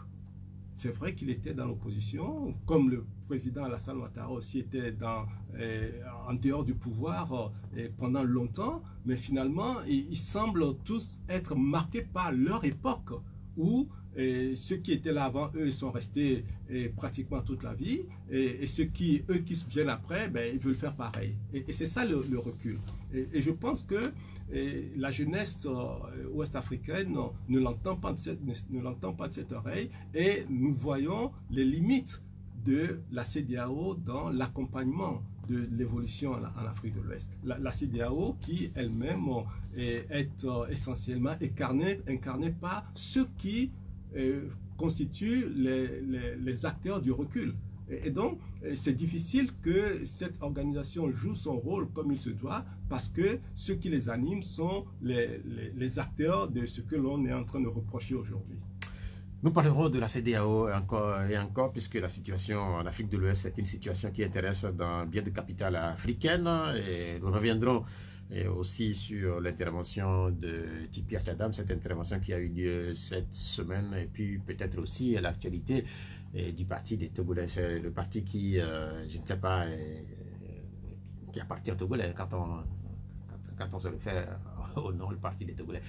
C'est vrai qu'il était dans l'opposition, comme le président Alassane Ouattara aussi était en dehors du pouvoir pendant longtemps, mais finalement, ils semblent tous être marqués par leur époque, où ceux qui étaient là avant eux, ils sont restés pratiquement toute la vie, et eux qui viennent après, ils veulent faire pareil. Et c'est ça le recul. Et je pense que la jeunesse ouest-africaine ne l'entend pas de cette oreille, et nous voyons les limites de la CEDEAO dans l'accompagnement de l'évolution en Afrique de l'Ouest. La CEDEAO qui elle-même est essentiellement incarnée par ceux qui constituent les acteurs du recul. Et donc, c'est difficile que cette organisation joue son rôle comme il se doit, parce que ceux qui les animent sont les acteurs de ce que l'on est en train de reprocher aujourd'hui. Nous parlerons de la CEDEAO encore et encore, puisque la situation en Afrique de l'Ouest est une situation qui intéresse dans bien de capitales africaines. Et nous reviendrons et aussi sur l'intervention de Tipi Achadam, cette intervention qui a eu lieu cette semaine, et puis peut-être aussi l'actualité du parti des Togolais. C'est le parti qui, je ne sais pas, qui appartient aux Togolais quand on se réfère au nom, le parti des Togolais.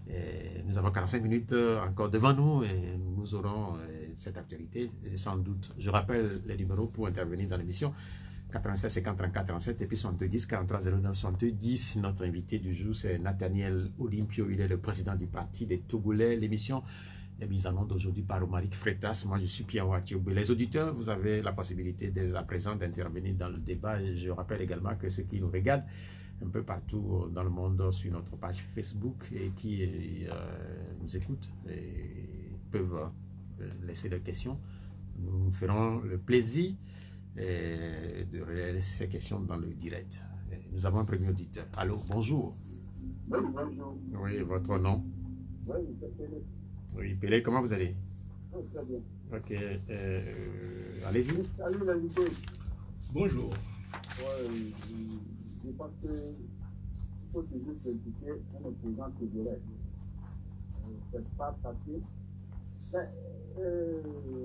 Et nous avons 45 minutes encore devant nous et nous aurons cette actualité sans doute. Je rappelle les numéros pour intervenir dans l'émission: 96 50 34 37 et puis 70 43 09 70. Notre invité du jour, c'est Nathaniel Olympio. Il est le président du parti des Togolais. L'émission est mise en onde aujourd'hui par Romaric Freitas. Moi, je suis Pierre Ouatioube. Les auditeurs, vous avez la possibilité dès à présent d'intervenir dans le débat. Et je rappelle également que ceux qui nous regardent un peu partout dans le monde sur notre page Facebook et qui nous écoutent et peuvent laisser leurs questions, nous ferons le plaisir de laisser ces questions dans le direct. Nous avons un premier auditeur. Allô, bonjour. Oui, bonjour. Oui, votre nom? Oui, c'est Pélé. Oui, Pélé, comment vous allez? Oui, très bien. Ok, allez-y. Salut l'invité. Bonjour. Oui, je pense qu'il faut toujours critiquer un opposant togolais. C'est pas facile. Mais,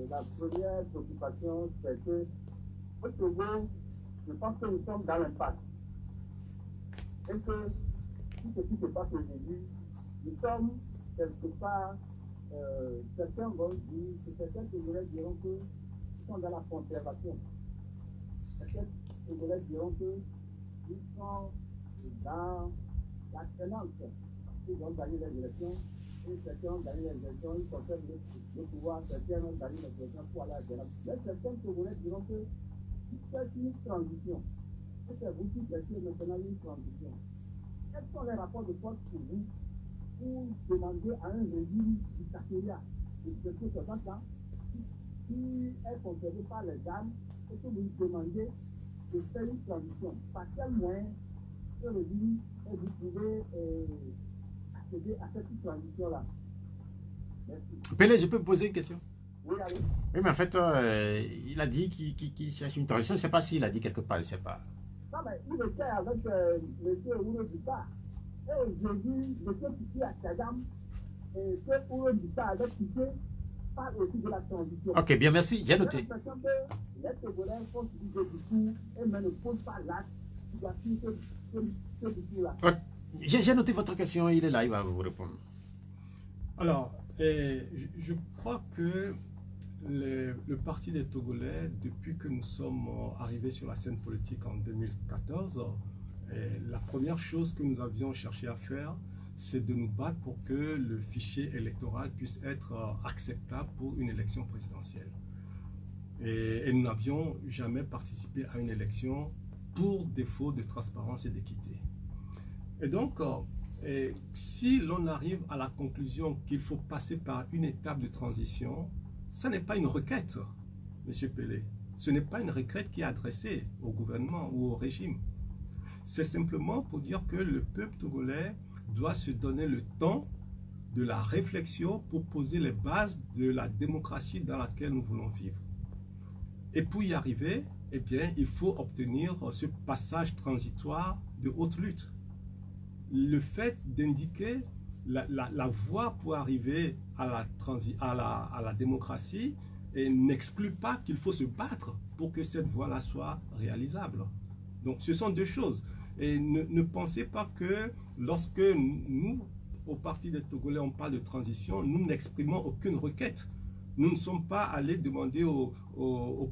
la première préoccupation, c'est que au Togo, je pense que nous sommes dans l'impasse. Et que tout ce qui se passe aujourd'hui, nous sommes quelque part, certains vont dire, que certains Togolais diront qu'ils sont dans la conservation. Certains Togolais diront qu'ils sont dans la tenance. Ils ont gagné les élections, et certains ont gagné les élections, ils conservent le pouvoir, certains ont gagné les élections pour aller à la tenance. Mais certains Togolais diront que c'est une transition. Et c'est vous qui cherchez maintenant une transition. Quels sont les rapports de force pour vous pour demander à un régime dictatorial de ce temps qui est conservé par les armes et que vous demandez de faire une transition? Par quel moyen ce régime et vous pouvez accéder à cette transition-là? Merci. Pélé, je peux vous poser une question? Oui, allez. Oui, mais en fait, il a dit qu'il cherche une transition. Je ne sais pas s'il a dit quelque part, je ne sais pas. Non, mais il était avec M. Ouro Dita. Et aujourd'hui, M. Tipi Achadam et que Ouro Dita avait quitté parle aussi de la transition. Ok, bien, merci. J'ai noté. J'ai l'impression que les Togolais font du discours et même ne posent pas l'acte qui doit suivre ce discours-là. J'ai noté votre question. Il est là, il va vous répondre. Alors, je crois que le Parti des Togolais, depuis que nous sommes arrivés sur la scène politique en 2014, la première chose que nous avions cherché à faire, c'est de nous battre pour que le fichier électoral puisse être acceptable pour une élection présidentielle. Et nous n'avions jamais participé à une élection pour défaut de transparence et d'équité. Et donc, si l'on arrive à la conclusion qu'il faut passer par une étape de transition, ce n'est pas une requête, M. Pélé. Ce n'est pas une requête qui est adressée au gouvernement ou au régime. C'est simplement pour dire que le peuple togolais doit se donner le temps de la réflexion pour poser les bases de la démocratie dans laquelle nous voulons vivre. Et pour y arriver, eh bien, il faut obtenir ce passage transitoire de haute lutte. Le fait d'indiquer la voie pour arriver à la démocratie n'exclut pas qu'il faut se battre pour que cette voie-là soit réalisable. Donc ce sont deux choses. Et ne pensez pas que lorsque nous, au Parti des Togolais, on parle de transition, nous n'exprimons aucune requête. Nous ne sommes pas allés demander au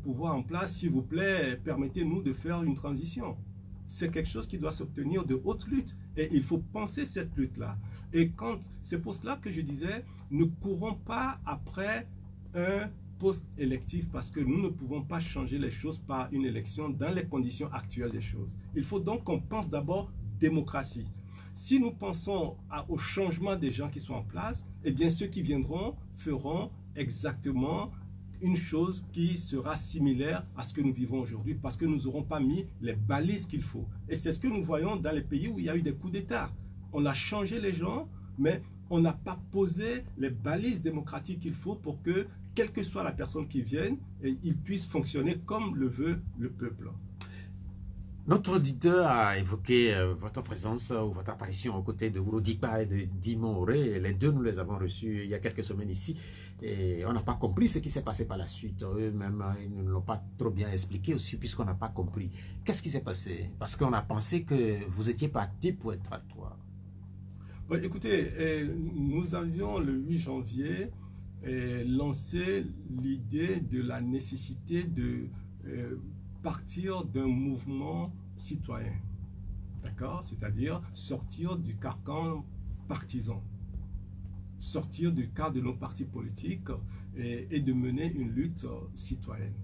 pouvoir en place, s'il vous plaît, permettez-nous de faire une transition. C'est quelque chose qui doit s'obtenir de haute lutte. Et il faut penser cette lutte-là. Et c'est pour cela que je disais, ne courons pas après un poste électif parce que nous ne pouvons pas changer les choses par une élection dans les conditions actuelles des choses. Il faut donc qu'on pense d'abord démocratie. Si nous pensons au changement des gens qui sont en place, eh bien ceux qui viendront feront exactement une chose qui sera similaire à ce que nous vivons aujourd'hui parce que nous n'aurons pas mis les balises qu'il faut. Et c'est ce que nous voyons dans les pays où il y a eu des coups d'État. On a changé les gens, mais on n'a pas posé les balises démocratiques qu'il faut pour que, quelle que soit la personne qui vienne, il puisse fonctionner comme le veut le peuple. Notre auditeur a évoqué votre présence ou votre apparition aux côtés de Ouro-Dikpa et de Dimon Oré. Les deux, nous les avons reçus il y a quelques semaines ici. Et on n'a pas compris ce qui s'est passé par la suite. Eux-mêmes, ils ne l'ont pas trop bien expliqué aussi, puisqu'on n'a pas compris. Qu'est-ce qui s'est passé? Parce qu'on a pensé que vous étiez parti pour être à toi. Bon, écoutez, nous avions le 8 janvier lancé l'idée de la nécessité de partir d'un mouvement citoyen, d'accord? C'est-à-dire sortir du carcan partisan, sortir du cadre de nos partis politiques et de mener une lutte citoyenne.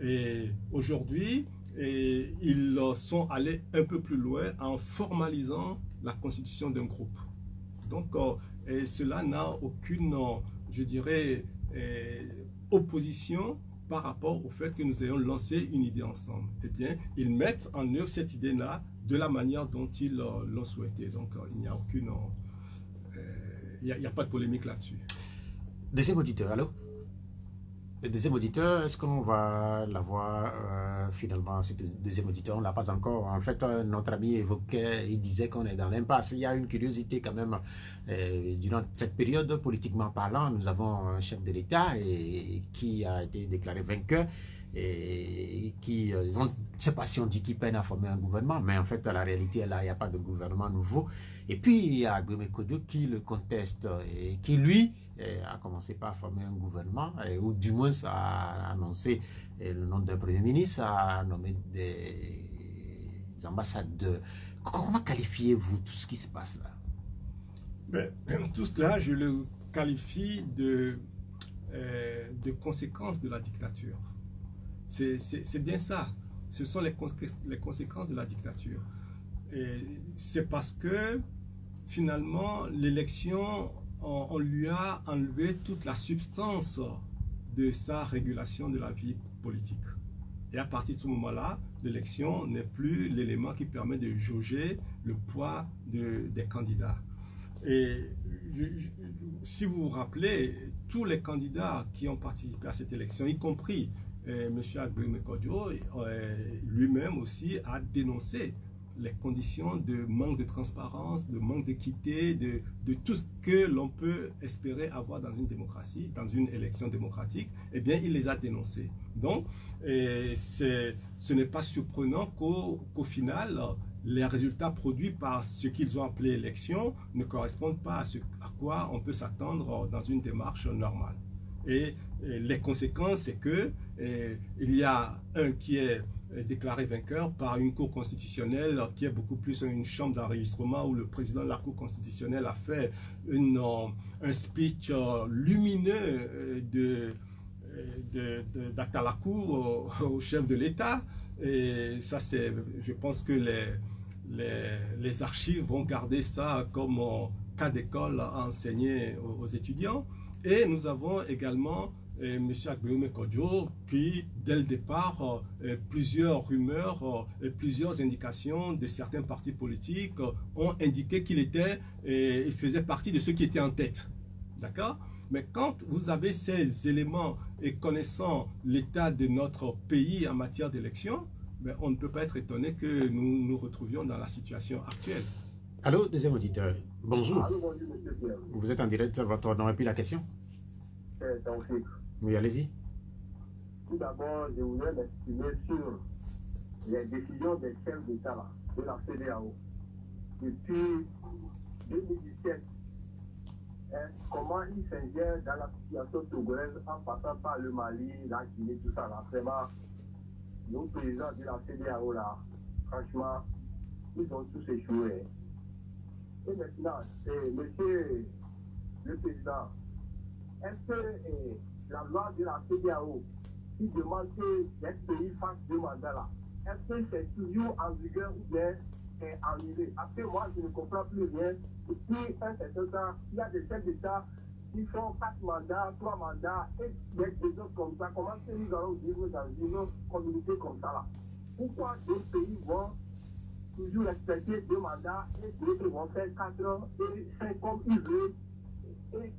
Et aujourd'hui, ils sont allés un peu plus loin en formalisant la constitution d'un groupe. Donc, cela n'a aucune, je dirais, opposition par rapport au fait que nous ayons lancé une idée ensemble. Eh bien, ils mettent en œuvre cette idée-là de la manière dont ils l'ont souhaité. Donc, il n'y a aucune... il n'y a pas de polémique là-dessus. Deuxième auditeur, allô? Le deuxième auditeur, est-ce qu'on va l'avoir finalement, ce deuxième auditeur? On ne l'a pas encore. En fait, notre ami évoquait, il disait qu'on est dans l'impasse. Il y a une curiosité quand même. Durant cette période, politiquement parlant, nous avons un chef de l'État qui a été déclaré vainqueur et qui, on ne sait pas si on dit qu'il peine à former un gouvernement, mais en fait, la réalité est là, il n'y a pas de gouvernement nouveau. Et puis, il y a Agbemé Kodjo qui le conteste et qui, lui, a commencé par former un gouvernement, ou du moins a annoncé le nom d'un premier ministre, a nommé des ambassadeurs. Comment qualifiez-vous tout ce qui se passe là? Ben, tout cela, je le qualifie de conséquences de la dictature. C'est bien ça. Ce sont les conséquences de la dictature. C'est parce que finalement, l'élection, on lui a enlevé toute la substance de sa régulation de la vie politique. Et à partir de ce moment-là, l'élection n'est plus l'élément qui permet de jauger le poids des candidats. Et si vous vous rappelez, tous les candidats qui ont participé à cette élection, y compris M. Agbemé Kodjo, lui-même aussi a dénoncé les conditions de manque de transparence, de manque d'équité, de tout ce que l'on peut espérer avoir dans une démocratie, dans une élection démocratique, eh bien, il les a dénoncés. Donc, ce n'est pas surprenant qu'au final, les résultats produits par ce qu'ils ont appelé élection ne correspondent pas à quoi on peut s'attendre dans une démarche normale. Et les conséquences, c'est que il y a un qui est déclaré vainqueur par une cour constitutionnelle qui est beaucoup plus une chambre d'enregistrement où le président de la cour constitutionnelle a fait un speech lumineux d'attaque à la cour au chef de l'État. Et ça, je pense que les archives vont garder ça comme cas d'école à enseigner aux étudiants. Et nous avons également M. Agbemé Kodjo qui, dès le départ, plusieurs rumeurs et plusieurs indications de certains partis politiques ont indiqué qu'il faisait partie de ceux qui étaient en tête. D'accord? Mais quand vous avez ces éléments et connaissant l'état de notre pays en matière d'élection, ben, on ne peut pas être étonné que nous nous retrouvions dans la situation actuelle. Allô, deuxième auditeur. Bonjour. Allô, bonjour, monsieur Pierre. Vous êtes en direct, votre nom et puis la question? C'est Taoufik. Oui, allez-y. Tout d'abord, je voudrais m'exprimer sur les décisions des chefs d'État de la CEDEAO. Depuis 2017, comment ils s'ingèrent dans la situation togolaise en passant par le Mali, la Guinée, tout ça là. Vraiment, nos présidents de la CEDEAO là, franchement, ils ont tous échoué. Et maintenant, monsieur le président, est-ce que la loi de la CEDEAO qui demande que les pays fassent 2 mandats là, est-ce que c'est toujours en vigueur ou bien c'est annulé? Parce que moi, je ne comprends plus rien. Depuis un certain temps, il y a des chefs d'État qui font 4 mandats, 3 mandats, et des autres comme ça. Comment est-ce que nous allons vivre dans une communauté comme ça là? Pourquoi d'autres pays vont toujours respecter 2 mandats et d'autres vont faire 4 ans et 5 comme ils veulent? Et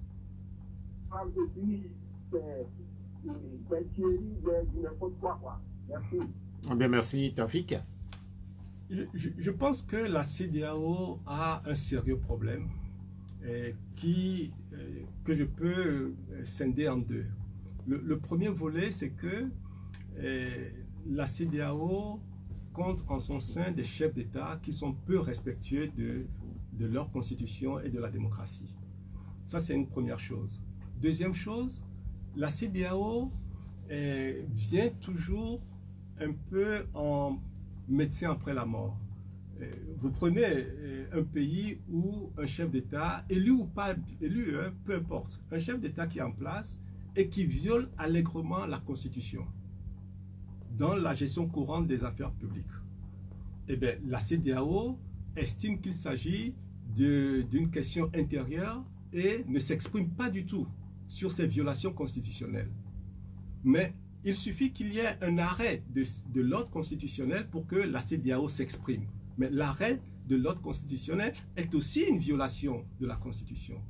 puis, c'est Thierry de n'importe quoi. Merci. Bien, merci, Taoufik. Je pense que la CEDEAO a un sérieux problème que je peux scinder en deux. Le premier volet, c'est que la CEDEAO compte en son sein des chefs d'État qui sont peu respectueux de leur constitution et de la démocratie. Ça, c'est une première chose. Deuxième chose, la CEDEAO vient toujours un peu en médecin après la mort. Vous prenez un pays où un chef d'État, élu ou pas élu, hein, peu importe, un chef d'État qui est en place et qui viole allègrement la Constitution dans la gestion courante des affaires publiques. Eh bien, la CEDEAO estime qu'il s'agit d'une question intérieure et ne s'exprime pas du tout sur ces violations constitutionnelles. Mais il suffit qu'il y ait un arrêt de l'ordre constitutionnel pour que la CEDEAO s'exprime. Mais l'arrêt de l'ordre constitutionnel est aussi une violation de la Constitution.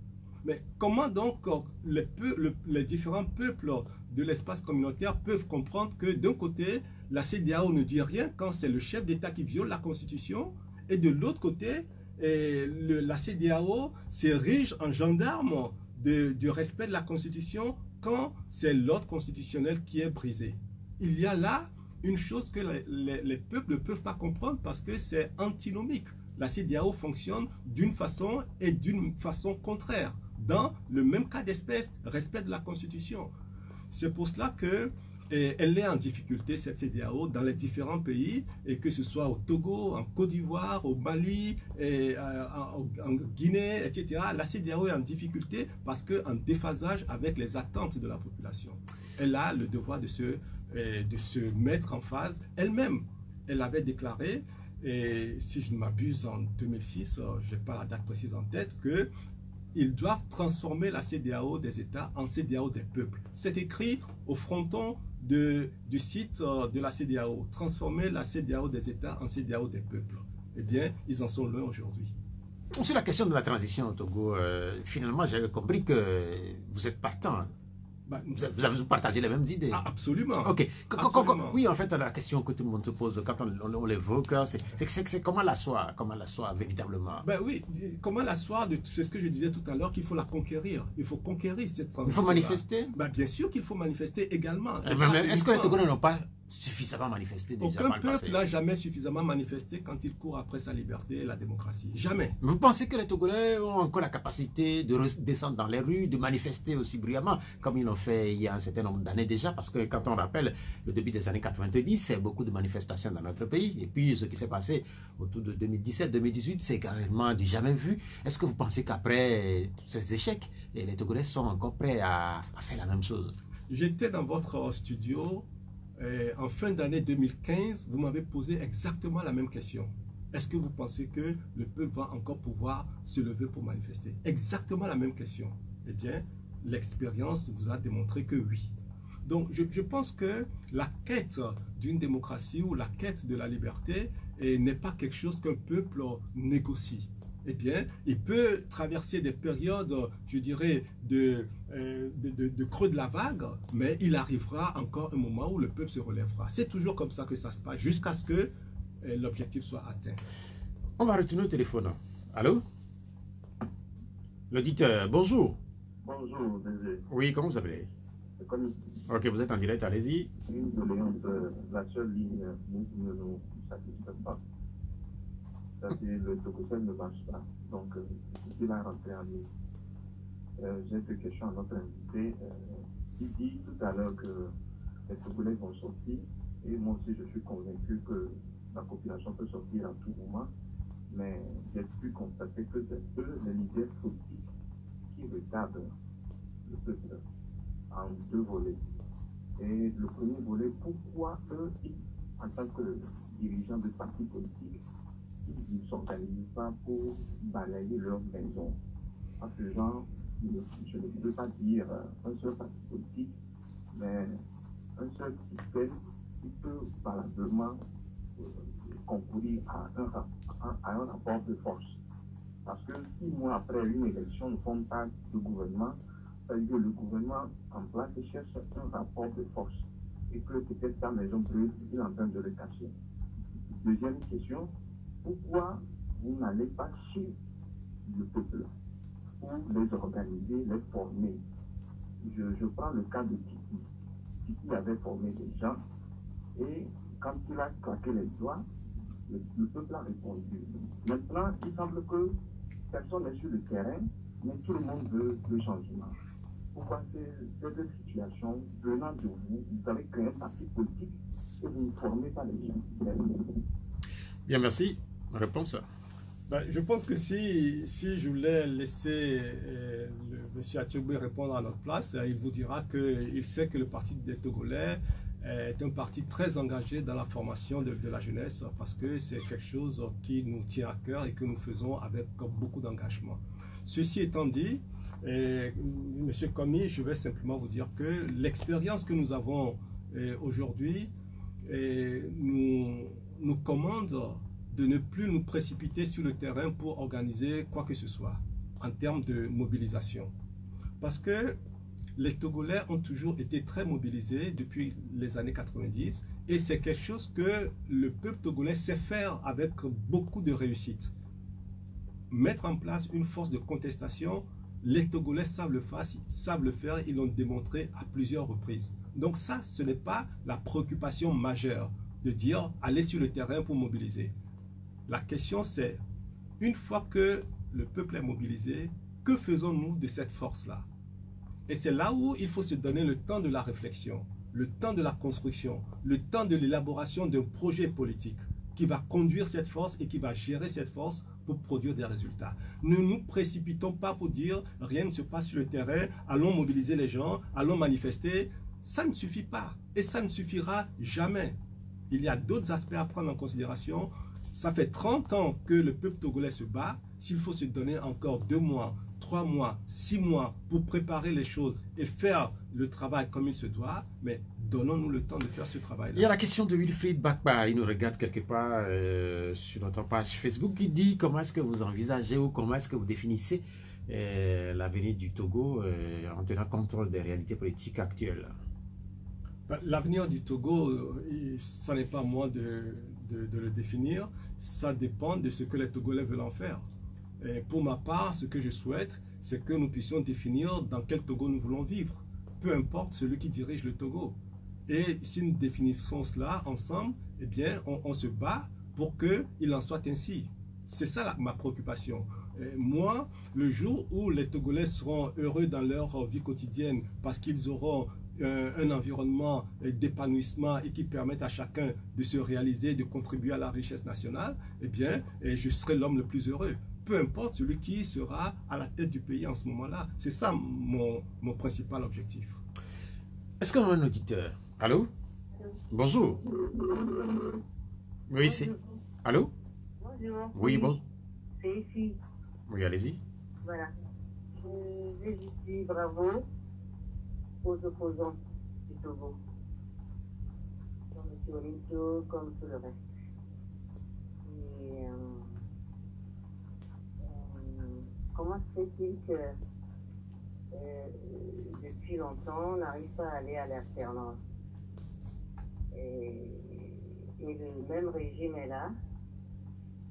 Mais comment donc les différents peuples de l'espace communautaire peuvent comprendre que d'un côté, la CEDEAO ne dit rien quand c'est le chef d'État qui viole la Constitution, et de l'autre côté, la CEDEAO s'érige en gendarme du respect de la Constitution quand c'est l'ordre constitutionnel qui est brisé. Il y a là une chose que les peuples ne peuvent pas comprendre parce que c'est antinomique. La CEDEAO fonctionne d'une façon et d'une façon contraire. Dans le même cas d'espèce, respect de la Constitution. C'est pour cela que elle est en difficulté, cette CEDEAO, dans les différents pays, et que ce soit au Togo, en Côte d'Ivoire, au Mali, en Guinée, etc. La CEDEAO est en difficulté parce qu'en déphasage avec les attentes de la population. Elle a le devoir de se mettre en phase elle-même. Elle avait déclaré, et si je ne m'abuse en 2006, je n'ai pas la date précise en tête, qu'ils doivent transformer la CEDEAO des États en CEDEAO des peuples. C'est écrit au fronton du site de la CEDEAO, transformer la CEDEAO des États en CEDEAO des peuples. Eh bien, ils en sont loin aujourd'hui. Sur la question de la transition au Togo, finalement, j'ai compris que vous êtes partant. Vous avez partagé les mêmes idées. Ah, absolument. Ok. Absolument. Oui, en fait, la question que tout le monde se pose quand on l'évoque, c'est comment l'asseoir véritablement. Ben oui, comment l'asseoir, c'est ce que je disais tout à l'heure, qu'il faut la conquérir. Il faut conquérir cette transition. Il faut manifester. Ben, bien sûr qu'il faut manifester également. Est-ce que les Togolais n'ont pas suffisamment manifesté déjà? Aucun peuple n'a jamais suffisamment manifesté quand il court après sa liberté et la démocratie. Jamais. Vous pensez que les Togolais ont encore la capacité de descendre dans les rues, de manifester aussi bruyamment, comme ils l'ont fait il y a un certain nombre d'années déjà? Parce que quand on rappelle le début des années 90, c'est beaucoup de manifestations dans notre pays. Et puis ce qui s'est passé autour de 2017-2018, c'est carrément du jamais vu. Est-ce que vous pensez qu'après tous ces échecs, les Togolais sont encore prêts à faire la même chose? J'étais dans votre studio en fin d'année 2015, vous m'avez posé exactement la même question. Est-ce que vous pensez que le peuple va encore pouvoir se lever pour manifester? Exactement la même question. Eh bien, l'expérience vous a démontré que oui. Donc, je pense que la quête d'une démocratie ou la quête de la liberté n'est pas quelque chose qu'un peuple négocie. Eh bien, il peut traverser des périodes, je dirais, de creux de la vague, mais il arrivera encore un moment où le peuple se relèvera. C'est toujours comme ça que ça se passe, jusqu'à ce que l'objectif soit atteint. On va retourner au téléphone. Allô? L'auditeur, bonjour. Bonjour, Bébé. Oui, comment vous appelez? Ok, vous êtes en direct, allez-y. Une doléance, la seule ligne ne nous satisfait pas. C'est-à-dire le Togosel ne marche pas. Donc, il a rentré en ligne. J'ai deux questions à notre invité. Il dit tout à l'heure que les Togolais vont sortir. Et moi aussi, je suis convaincu que la population peut sortir à tout moment. Mais j'ai pu constater que c'est eux, les leaders politiques, qui regardent le peuple en deux volets. Et le premier volet, pourquoi eux, en tant que dirigeants de partis politiques, ils ne s'organisent pas pour balayer leur maison? En ce genre, je ne peux pas dire un seul parti politique, mais un seul système qui peut valablement concourir à un rapport de force. Parce que 6 mois après une élection ne font pas de gouvernement, ça veut dire que le gouvernement en place cherche un rapport de force et que peut-être sa maison brûle, il est en train de le cacher. Deuxième question, Pourquoi vous n'allez pas chez le peuple pour les organiser, les former? Je prends le cas de Tiki. Tiki avait formé des gens et quand il a claqué les doigts, le peuple a répondu. Maintenant, il semble que personne n'est sur le terrain, mais tout le monde veut le changement. Pourquoi cette situation venant de vous, vous avez créé un parti politique et vous ne formez pas les gens? Bien, merci. Réponse. Ben, je pense que si je voulais laisser M. Atiogbe répondre à notre place, il vous dira qu'il sait que le Parti des Togolais est un parti très engagé dans la formation de la jeunesse parce que c'est quelque chose qui nous tient à cœur et que nous faisons avec beaucoup d'engagement. Ceci étant dit, M. Komi, je vais simplement vous dire que l'expérience que nous avons aujourd'hui nous commande de ne plus nous précipiter sur le terrain pour organiser quoi que ce soit en termes de mobilisation. Parce que les Togolais ont toujours été très mobilisés depuis les années 90 et c'est quelque chose que le peuple togolais sait faire avec beaucoup de réussite. Mettre en place une force de contestation, les Togolais savent le faire, ils l'ont démontré à plusieurs reprises. Donc ça, ce n'est pas la préoccupation majeure de dire aller sur le terrain pour mobiliser. La question c'est, une fois que le peuple est mobilisé, que faisons-nous de cette force-là? Et c'est là où il faut se donner le temps de la réflexion, le temps de la construction, le temps de l'élaboration d'un projet politique qui va conduire cette force et qui va gérer cette force pour produire des résultats. Ne nous précipitons pas pour dire rien ne se passe sur le terrain, allons mobiliser les gens, allons manifester. Ça ne suffit pas et ça ne suffira jamais. Il y a d'autres aspects à prendre en considération. Ça fait 30 ans que le peuple togolais se bat. S'il faut se donner encore 2 mois, 3 mois, 6 mois pour préparer les choses et faire le travail comme il se doit, mais donnons-nous le temps de faire ce travail-là. Il y a la question de Wilfried Bakba, il nous regarde quelque part sur notre page Facebook, qui dit comment est-ce que vous envisagez ou comment est-ce que vous définissez l'avenir du Togo en tenant compte des réalités politiques actuelles. L'avenir du Togo, ça n'est pas à moi de le définir, ça dépend de ce que les Togolais veulent en faire. Et pour ma part, ce que je souhaite, c'est que nous puissions définir dans quel Togo nous voulons vivre, peu importe celui qui dirige le Togo. Et si nous définissons cela ensemble, eh bien, on se bat pour qu'il en soit ainsi. C'est ça ma préoccupation. Et moi, le jour où les Togolais seront heureux dans leur vie quotidienne parce qu'ils auront un environnement d'épanouissement et qui permettent à chacun de se réaliser, de contribuer à la richesse nationale, eh bien, je serai l'homme le plus heureux. Peu importe celui qui sera à la tête du pays en ce moment-là. C'est ça mon principal objectif. Est-ce qu'on a un auditeur? Allô? Bonjour. Oui, c'est... Allô? Bonjour. Oui, bon. C'est ici. Oui, allez-y. Voilà. Je vais juste dire bravo aux opposants du Togo, comme M. Olinto, comme tout le reste. Et comment se fait-il que depuis longtemps on n'arrive pas à aller à l'alternance et le même régime est là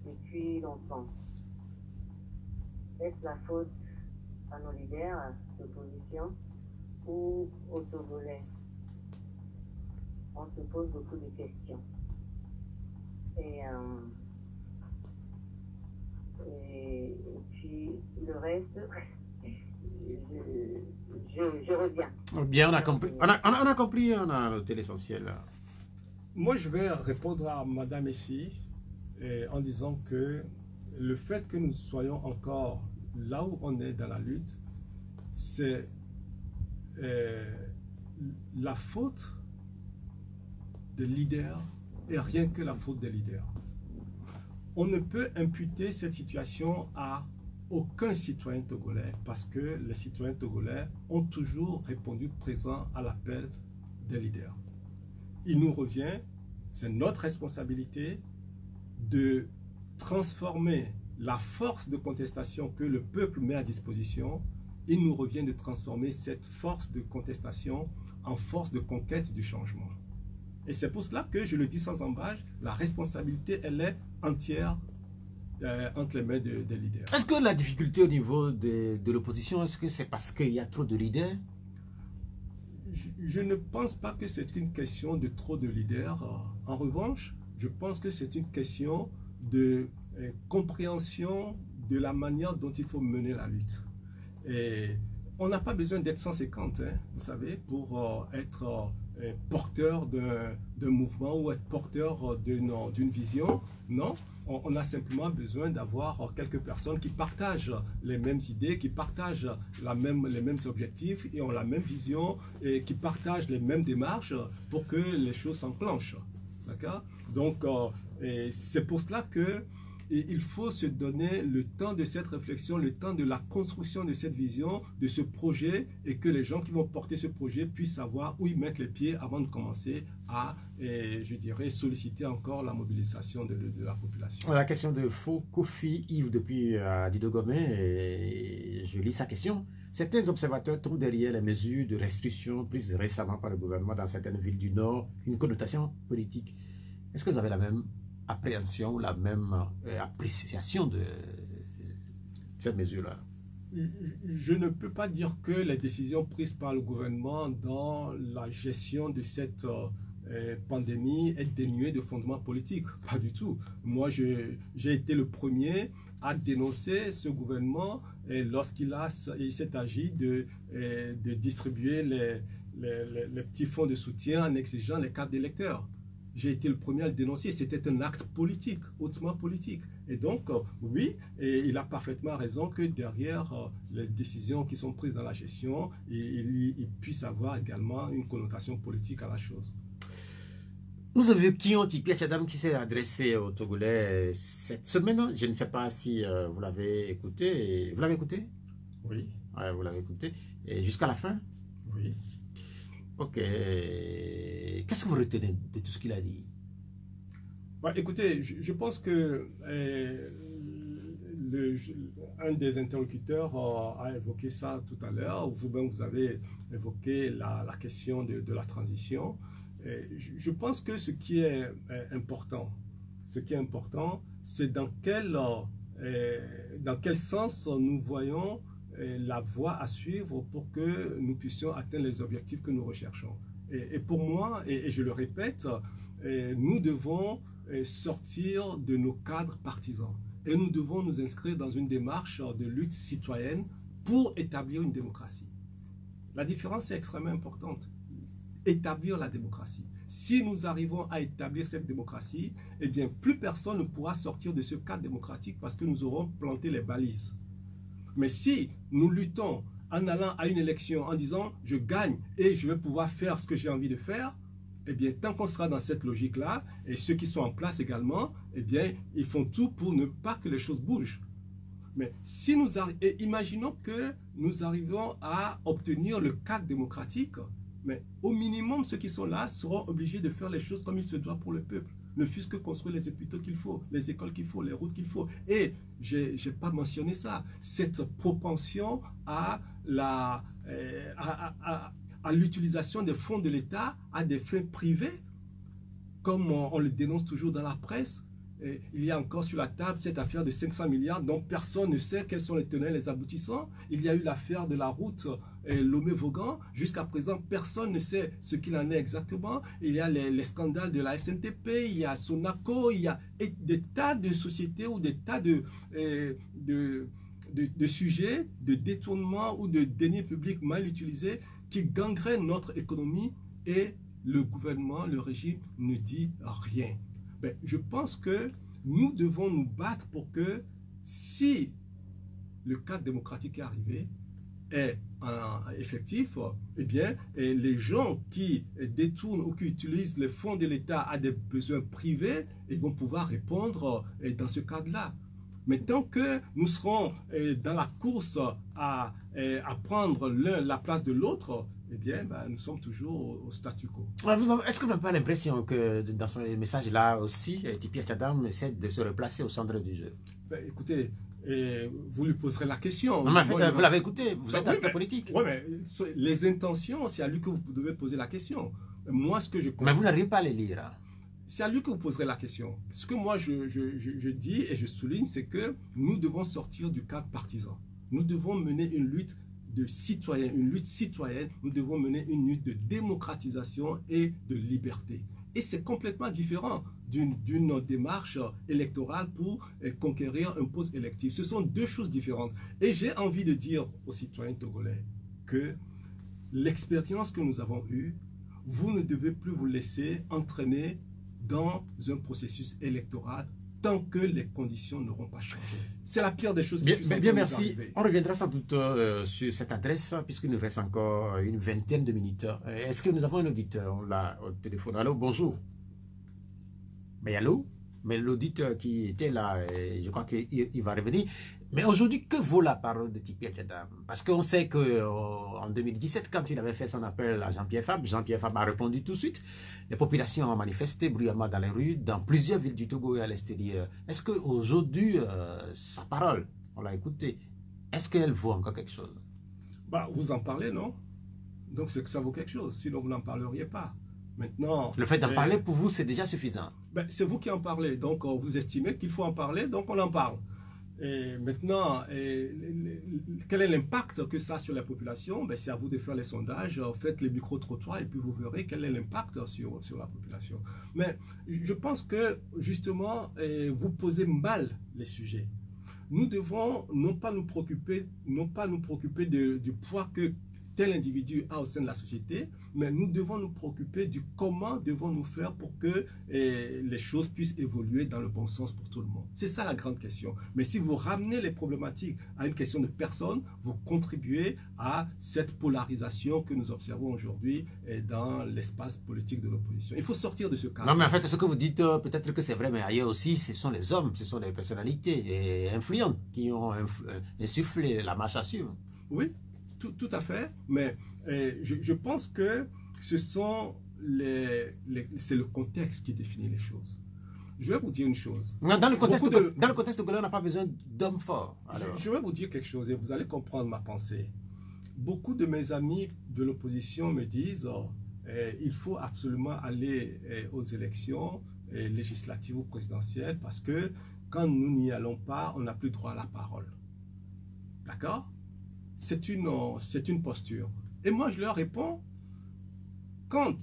depuis longtemps? Est-ce la faute à nos leaders d'opposition ou aux Togolais? On se pose beaucoup de questions. Et puis le reste, je reviens. Bien, on a compris. On a compris, on a noté l'essentiel. Moi, je vais répondre à Madame ici en disant que le fait que nous soyons encore là où on est dans la lutte, c'est la faute des leaders et rien que la faute des leaders. On ne peut imputer cette situation à aucun citoyen togolais parce que les citoyens togolais ont toujours répondu présent à l'appel des leaders. Il nous revient, c'est notre responsabilité de transformer la force de contestation que le peuple met à disposition. Il nous revient de transformer cette force de contestation en force de conquête du changement. Et c'est pour cela que je le dis sans embâche, la responsabilité, elle est entière entre les mains des leaders. Est-ce que la difficulté au niveau de l'opposition, est-ce que c'est parce qu'il y a trop de leaders? Je ne pense pas que c'est une question de trop de leaders. En revanche, je pense que c'est une question de compréhension de la manière dont il faut mener la lutte. Et on n'a pas besoin d'être 150, hein, vous savez, pour être porteur d'un mouvement ou être porteur d'une vision. Non, on a simplement besoin d'avoir quelques personnes qui partagent les mêmes idées, qui partagent les mêmes objectifs et ont la même vision et qui partagent les mêmes démarches pour que les choses s'enclenchent. D'accord? Donc, c'est pour cela que il faut se donner le temps de cette réflexion, le temps de la construction de cette vision, de ce projet, et que les gens qui vont porter ce projet puissent savoir où ils mettent les pieds avant de commencer à, je dirais, solliciter encore la mobilisation de la population. La question de Faux Kofi Yves depuis Didogomé, et je lis sa question. Certains observateurs trouvent derrière les mesures de restriction prises récemment par le gouvernement dans certaines villes du Nord une connotation politique. Est-ce que vous avez la même appréhension ou la même appréciation de cette mesure-là? Je ne peux pas dire que les décisions prises par le gouvernement dans la gestion de cette pandémie est dénuée de fondements politiques. Pas du tout. Moi, j'ai été le premier à dénoncer ce gouvernement lorsqu'il s'est agi de distribuer les petits fonds de soutien en exigeant les cartes d'électeurs. J'ai été le premier à le dénoncer. C'était un acte politique, hautement politique. Et donc, oui, et il a parfaitement raison que derrière les décisions qui sont prises dans la gestion, il puisse avoir également une connotation politique à la chose. Nous avons vu Kion Tipi Achadam qui s'est adressé aux Togolais cette semaine. Je ne sais pas si vous l'avez écouté. Vous l'avez écouté? Oui. Ouais, vous l'avez écouté. Et jusqu'à la fin? Oui. Ok. Qu'est-ce que vous retenez de tout ce qu'il a dit? Bah, écoutez, je pense que un des interlocuteurs a évoqué ça tout à l'heure. Vous-même, vous avez évoqué la question de la transition. Je pense que ce qui est important, c'est dans quel sens nous voyons la voie à suivre pour que nous puissions atteindre les objectifs que nous recherchons. Et pour moi, et je le répète, nous devons sortir de nos cadres partisans et nous devons nous inscrire dans une démarche de lutte citoyenne pour établir une démocratie. La différence est extrêmement importante. Établir la démocratie. Si nous arrivons à établir cette démocratie, eh bien, plus personne ne pourra sortir de ce cadre démocratique parce que nous aurons planté les balises. Mais si nous luttons en allant à une élection en disant « je gagne et je vais pouvoir faire ce que j'ai envie de faire », eh bien, tant qu'on sera dans cette logique-là, et ceux qui sont en place également, eh bien, ils font tout pour ne pas que les choses bougent. Mais si imaginons que nous arrivons à obtenir le cadre démocratique, mais au minimum, ceux qui sont là seront obligés de faire les choses comme il se doit pour le peuple. Ne fût-ce que construire les hôpitaux qu'il faut, les écoles qu'il faut, les routes qu'il faut. Et je n'ai pas mentionné ça, cette propension à l'utilisation des fonds de l'État à des fins privées, comme on le dénonce toujours dans la presse. Et il y a encore sur la table cette affaire de 500 milliards dont personne ne sait quels sont les tenants et les aboutissants. Il y a eu l'affaire de la route Lomé-Vaughan. Jusqu'à présent, personne ne sait ce qu'il en est exactement. Il y a les scandales de la SNTP, il y a Sonaco, il y a des tas de sociétés ou des tas de sujets de détournement ou de deniers publics mal utilisés qui gangrènent notre économie et le gouvernement, le régime ne dit rien. Ben, je pense que nous devons nous battre pour que si le cadre démocratique est arrivé, est effectif, eh bien, les gens qui détournent ou qui utilisent les fonds de l'État à des besoins privés, ils vont pouvoir répondre dans ce cadre-là. Mais tant que nous serons dans la course à prendre l'un la place de l'autre, eh bien, nous sommes toujours au statu quo. Est-ce que vous n'avez pas l'impression que dans son message-là aussi, Tipi Achadam essaie de se replacer au centre du jeu? Ben, écoutez, vous lui poserez la question. Non, mais en fait, vous l'avez écouté, vous êtes acteur politique. Oui, mais les intentions, c'est à lui que vous devez poser la question. Moi, ce que je comprends... Mais vous n'arrivez pas à les lire. c'est à lui que vous poserez la question. Ce que moi je dis et je souligne, c'est que nous devons sortir du cadre partisan. Nous devons mener une lutte de citoyens, une lutte citoyenne. Nous devons mener une lutte de démocratisation et de liberté. Et c'est complètement différent d'une démarche électorale pour conquérir un poste électif. Ce sont deux choses différentes. Et j'ai envie de dire aux citoyens togolais que l'expérience que nous avons eue, vous ne devez plus vous laisser entraîner dans un processus électoral tant que les conditions n'auront pas changé. C'est la pire des choses qui puissent bien, merci. arriver. On reviendra sans doute sur cette adresse, puisqu'il nous reste encore une vingtaine de minutes. Est-ce que nous avons un auditeur là au téléphone? Allô, bonjour. Mais allô? Mais l'auditeur qui était là, je crois qu'il va revenir. Mais aujourd'hui, que vaut la parole de Tikpi Achadam? Parce qu'on sait qu'en 2017, quand il avait fait son appel à Jean-Pierre Fabre a répondu tout de suite. Les populations ont manifesté bruyamment dans les rues, dans plusieurs villes du Togo et à l'extérieur. Est-ce qu'aujourd'hui, sa parole, on l'a écoutée, est-ce qu'elle vaut encore quelque chose? Bah, vous en parlez, non? Donc c'est que ça vaut quelque chose, sinon vous n'en parleriez pas. Maintenant, le fait d'en parler, pour vous, c'est déjà suffisant. Ben, c'est vous qui en parlez, donc vous estimez qu'il faut en parler, donc on en parle. Et maintenant, quel est l'impact que ça a sur la population? Ben, c'est à vous de faire les sondages, faites les micro-trottoirs et puis vous verrez quel est l'impact sur la population. Mais je pense que justement, vous posez mal les sujets. Nous devons non pas nous préoccuper du poids que tel individu a au sein de la société, mais nous devons nous préoccuper du comment devons-nous faire pour que les choses puissent évoluer dans le bon sens pour tout le monde. C'est ça la grande question. Mais si vous ramenez les problématiques à une question de personne, vous contribuez à cette polarisation que nous observons aujourd'hui dans l'espace politique de l'opposition. Il faut sortir de ce cadre. Non, mais en fait, ce que vous dites, peut-être que c'est vrai, mais ailleurs aussi, ce sont les hommes, ce sont les personnalités influentes qui ont insufflé la marche à suivre. Oui. Tout à fait, mais je pense que c'est le contexte qui définit les choses. Je vais vous dire une chose. Dans le contexte togolais, on n'a pas besoin d'hommes forts. Je vais vous dire quelque chose et vous allez comprendre ma pensée. Beaucoup de mes amis de l'opposition me disent il faut absolument aller aux élections législatives ou présidentielles parce que quand nous n'y allons pas, on n'a plus droit à la parole. D'accord ? C'est une posture. Et moi, je leur réponds, quand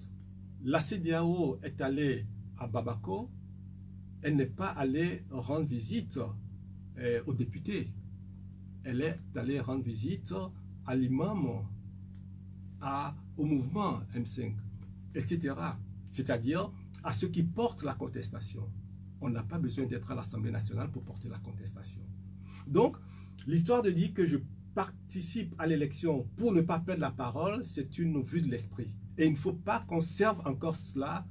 la CEDEAO est allée à Bamako, elle n'est pas allée rendre visite aux députés. Elle est allée rendre visite à l'imam, au mouvement M5, etc. C'est-à-dire à ceux qui portent la contestation. On n'a pas besoin d'être à l'Assemblée nationale pour porter la contestation. Donc, l'histoire de dire que je participe à l'élection pour ne pas perdre la parole, c'est une vue de l'esprit. Et il ne faut pas qu'on serve encore cela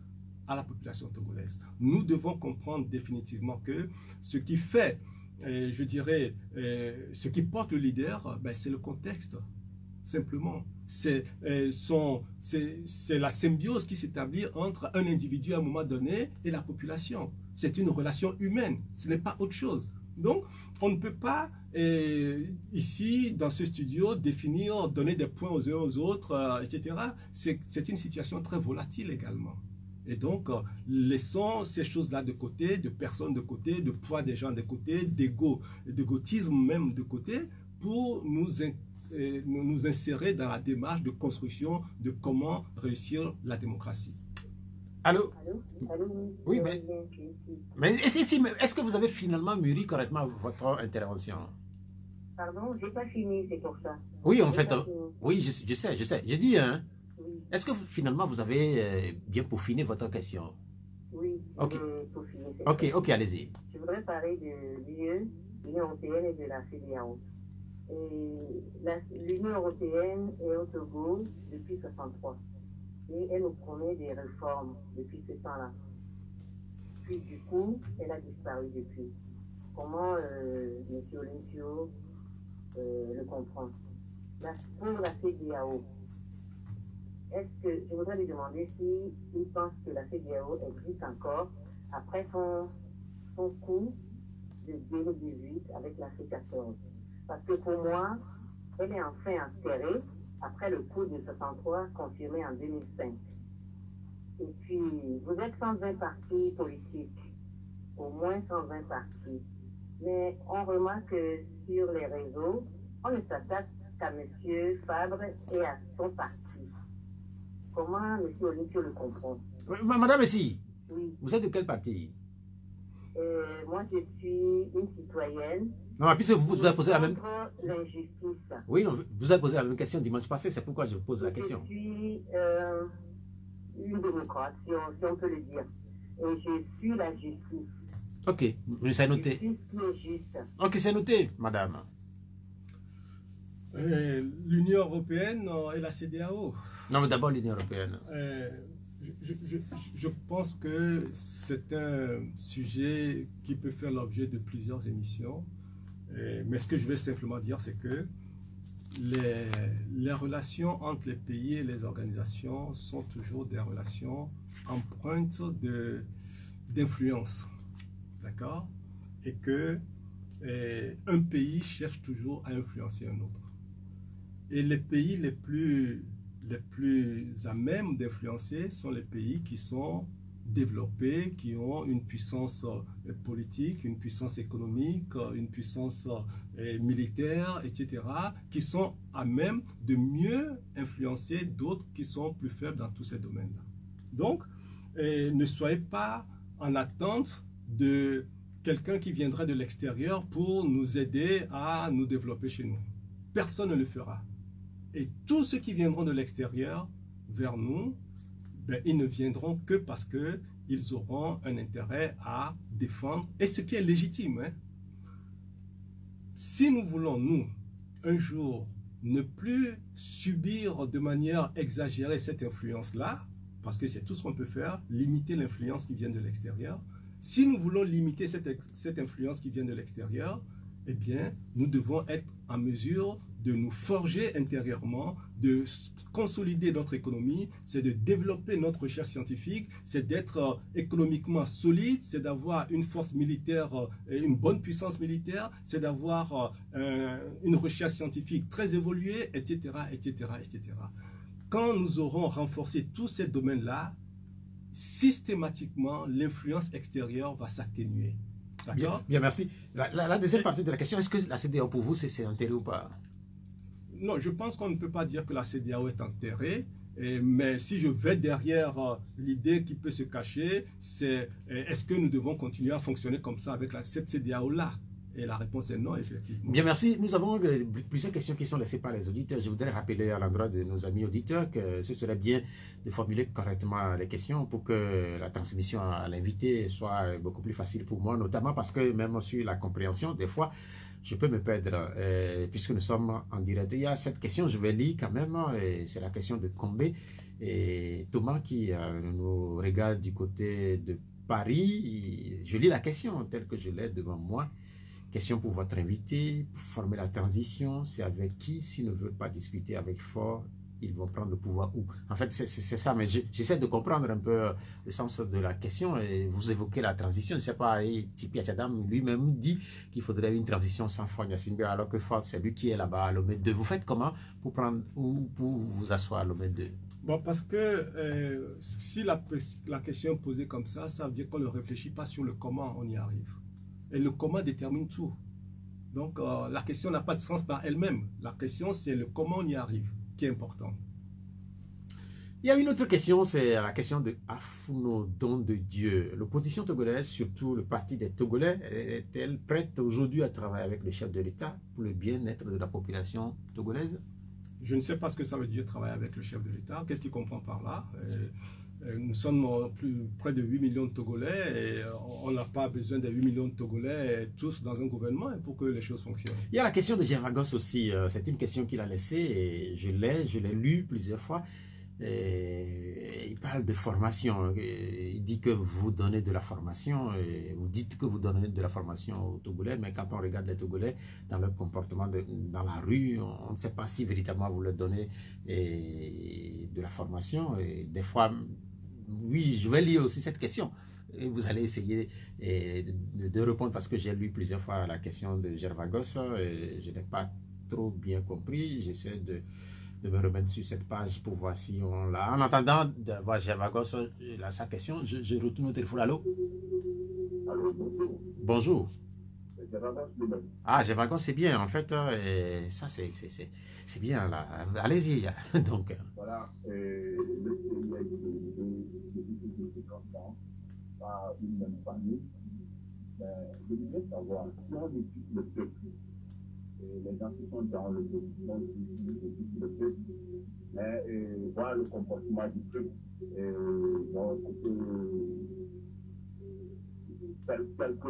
à la population togolaise. Nous devons comprendre définitivement que ce qui fait, je dirais, ce qui porte le leader, ben, c'est le contexte. Simplement. C'est la symbiose qui s'établit entre un individu à un moment donné et la population. C'est une relation humaine. Ce n'est pas autre chose. Donc, on ne peut pas, ici, dans ce studio, donner des points aux uns aux autres, etc. C'est une situation très volatile également. Et donc, laissons ces choses-là de côté, de personnes de côté, de poids des gens de côté, d'égotisme même de côté, pour nous insérer dans la démarche de construction de comment réussir la démocratie. Allô? Allô? Oui, mais est-ce que vous avez finalement mûri correctement votre intervention? Pardon, j'ai pas fini, c'est pour ça. Oui, en fait, oui, je sais. J'ai dit, hein. Oui. Est-ce que finalement vous avez bien peaufiné votre question? Oui, ok. Peaufiné. Ok, allez-y. Je voudrais parler de l'Union européenne et de la CEDEAO. L'Union européenne est au Togo depuis 1963. Et elle nous promet des réformes depuis ce temps-là. Puis du coup, elle a disparu depuis. Comment M. Olympio le comprend? Pour la CEDEAO, je voudrais lui demander s'il pense que la CEDEAO existe encore après son coup de 2018 avec la C14. Parce que pour moi, elle est enfin enterrée après le coup de 63 confirmé en 2005. Et puis, vous êtes 120 partis politiques, au moins 120 partis. Mais on remarque que sur les réseaux, on ne s'attaque qu'à M. Fabre et à son parti. Comment M. Olympio le comprend? Madame Messi, Oui. vous êtes de quel parti? Moi, je suis une citoyenne. Non, puisque vous avez posé la même... Contre l'injustice. Oui, non, vous avez posé la même question dimanche passé, c'est pourquoi je vous pose la Je question. suis une démocrate, si on peut le dire. Et je suis la justice. Ok, c'est noté. Justice qui est juste. Ok, c'est noté, madame. L'Union européenne et la CEDEAO. Non, mais d'abord l'Union européenne. Je pense que c'est un sujet qui peut faire l'objet de plusieurs émissions. Mais ce que je vais simplement dire, c'est que les relations entre les pays et les organisations sont toujours des relations empreintes d'influence. D'accord? Et que un pays cherche toujours à influencer un autre. Et les pays les plus à même d'influencer sont les pays qui sont développés, qui ont une puissance politique, une puissance économique, une puissance militaire, etc., qui sont à même de mieux influencer d'autres qui sont plus faibles dans tous ces domaines-là. Donc, ne soyez pas en attente de quelqu'un qui viendrait de l'extérieur pour nous aider à nous développer chez nous. Personne ne le fera. Et tous ceux qui viendront de l'extérieur vers nous, ben, ils ne viendront que parce qu'ils auront un intérêt à défendre, et ce qui est légitime. Hein. Si nous voulons, nous, un jour, ne plus subir de manière exagérée cette influence-là, parce que c'est tout ce qu'on peut faire, limiter l'influence qui vient de l'extérieur. Si nous voulons limiter cette influence qui vient de l'extérieur, eh bien, nous devons être en mesure de nous forger intérieurement, de consolider notre économie, c'est de développer notre recherche scientifique, c'est d'être économiquement solide, c'est d'avoir une force militaire, une bonne puissance militaire, c'est d'avoir une recherche scientifique très évoluée, etc., etc., etc. Quand nous aurons renforcé tous ces domaines-là, systématiquement, l'influence extérieure va s'atténuer. Bien, bien, merci. La deuxième partie de la question, est-ce que la CEDEAO pour vous, c'est enterré ou pas? Non, je pense qu'on ne peut pas dire que la CEDEAO est enterrée, mais si je vais derrière l'idée qui peut se cacher, c'est est-ce que nous devons continuer à fonctionner comme ça avec cette CEDEAO-là? Et la réponse est non, effectivement. Bien, merci. Nous avons plusieurs questions qui sont laissées par les auditeurs. Je voudrais rappeler à l'endroit de nos amis auditeurs que ce serait bien de formuler correctement les questions pour que la transmission à l'invité soit beaucoup plus facile pour moi, notamment parce que même sur la compréhension, des fois, je peux me perdre, puisque nous sommes en direct. Il y a cette question, je vais lire quand même, c'est la question de Combé et Thomas qui nous regarde du côté de Paris. Je lis la question telle que je l'ai devant moi. Question pour votre invité, pour former la transition, c'est avec qui? S'ils ne veulent pas discuter avec Ford, ils vont prendre le pouvoir où? En fait, c'est ça, mais j'essaie de comprendre un peu le sens de la question. Et vous évoquez la transition, je ne sais pas, Tipi Achadam lui-même dit qu'il faudrait une transition sans Ford Gnassingbé, alors que Ford, c'est lui qui est là-bas à Lomé 2. Vous faites comment pour prendre ou pour vous asseoir à Lomé 2? Bon, parce que si la question est posée comme ça, ça veut dire qu'on ne réfléchit pas sur le comment on y arrive. Et le comment détermine tout. Donc, la question n'a pas de sens par elle-même. La question, c'est le comment on y arrive qui est important. Il y a une autre question, c'est la question de Afuno, don de Dieu. L'opposition togolaise, surtout le parti des Togolais, est-elle prête aujourd'hui à travailler avec le chef de l'État pour le bien-être de la population togolaise? Je ne sais pas ce que ça veut dire travailler avec le chef de l'État. Qu'est-ce qu'il comprend par là? Nous sommes près de 8 millions de Togolais et on n'a pas besoin de 8 millions de Togolais tous dans un gouvernement pour que les choses fonctionnent. Il y a la question de Gervagos aussi. C'est une question qu'il a laissée et je l'ai lu plusieurs fois. Et il parle de formation. Il dit que vous donnez de la formation. Et vous dites que vous donnez de la formation aux Togolais, mais quand on regarde les Togolais dans leur comportement dans la rue, on ne sait pas si véritablement vous leur donnez de la formation. Et des fois, oui, je vais lire aussi cette question. Et vous allez essayer de répondre parce que j'ai lu plusieurs fois la question de Gervagos et je n'ai pas trop bien compris. J'essaie de me remettre sur cette page pour voir si on l'a. En attendant de voir Gervagos, sa question, je retourne au téléphone. Allô? Alors, bonjour. Bonjour. C'est vraiment lui-même. Ah, Gervagos, c'est bien, en fait, ça c'est bien, là. Allez-y. Donc, Voilà, le pays a été depuis 50 ans par une même famille. Mais je voudrais savoir si on écoute le peuple, et les gens qui sont dans le gouvernement écoutent le peuple, mais voir le comportement du peuple, donc, tel que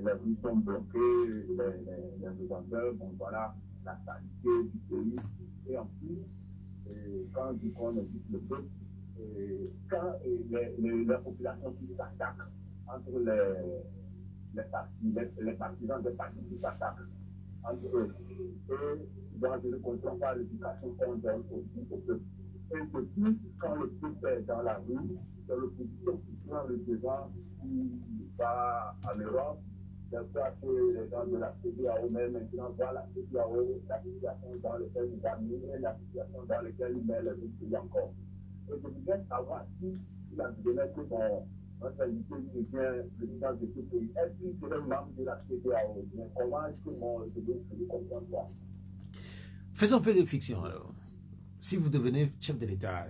les rues sont bloquées, les revendeurs, bon voilà, la santé du pays, et en plus, quand on dit qu'on écoute le peuple, quand les populations qui s'attaquent entre les partisans des partis qui s'attaquent entre eux, et donc je ne comprends pas l'éducation qu'on donne aussi au peuple. Et depuis, quand le peuple est dans la rue, c'est l'opposition qui prend le devant, qui va en Europe. Je crois que les gens de la CEDEAO même maintenant voient la CEDEAO, la situation dans laquelle nous avons et la situation dans laquelle nous met les autres pays encore. Et je voudrais savoir si la donnée que notre invité qui est président de ce pays, est-ce qu'il serait membre de la CEDEAO? Mais comment est-ce que je peux comprendre ça? faisons un peu de fiction alors. Si vous devenez chef de l'État,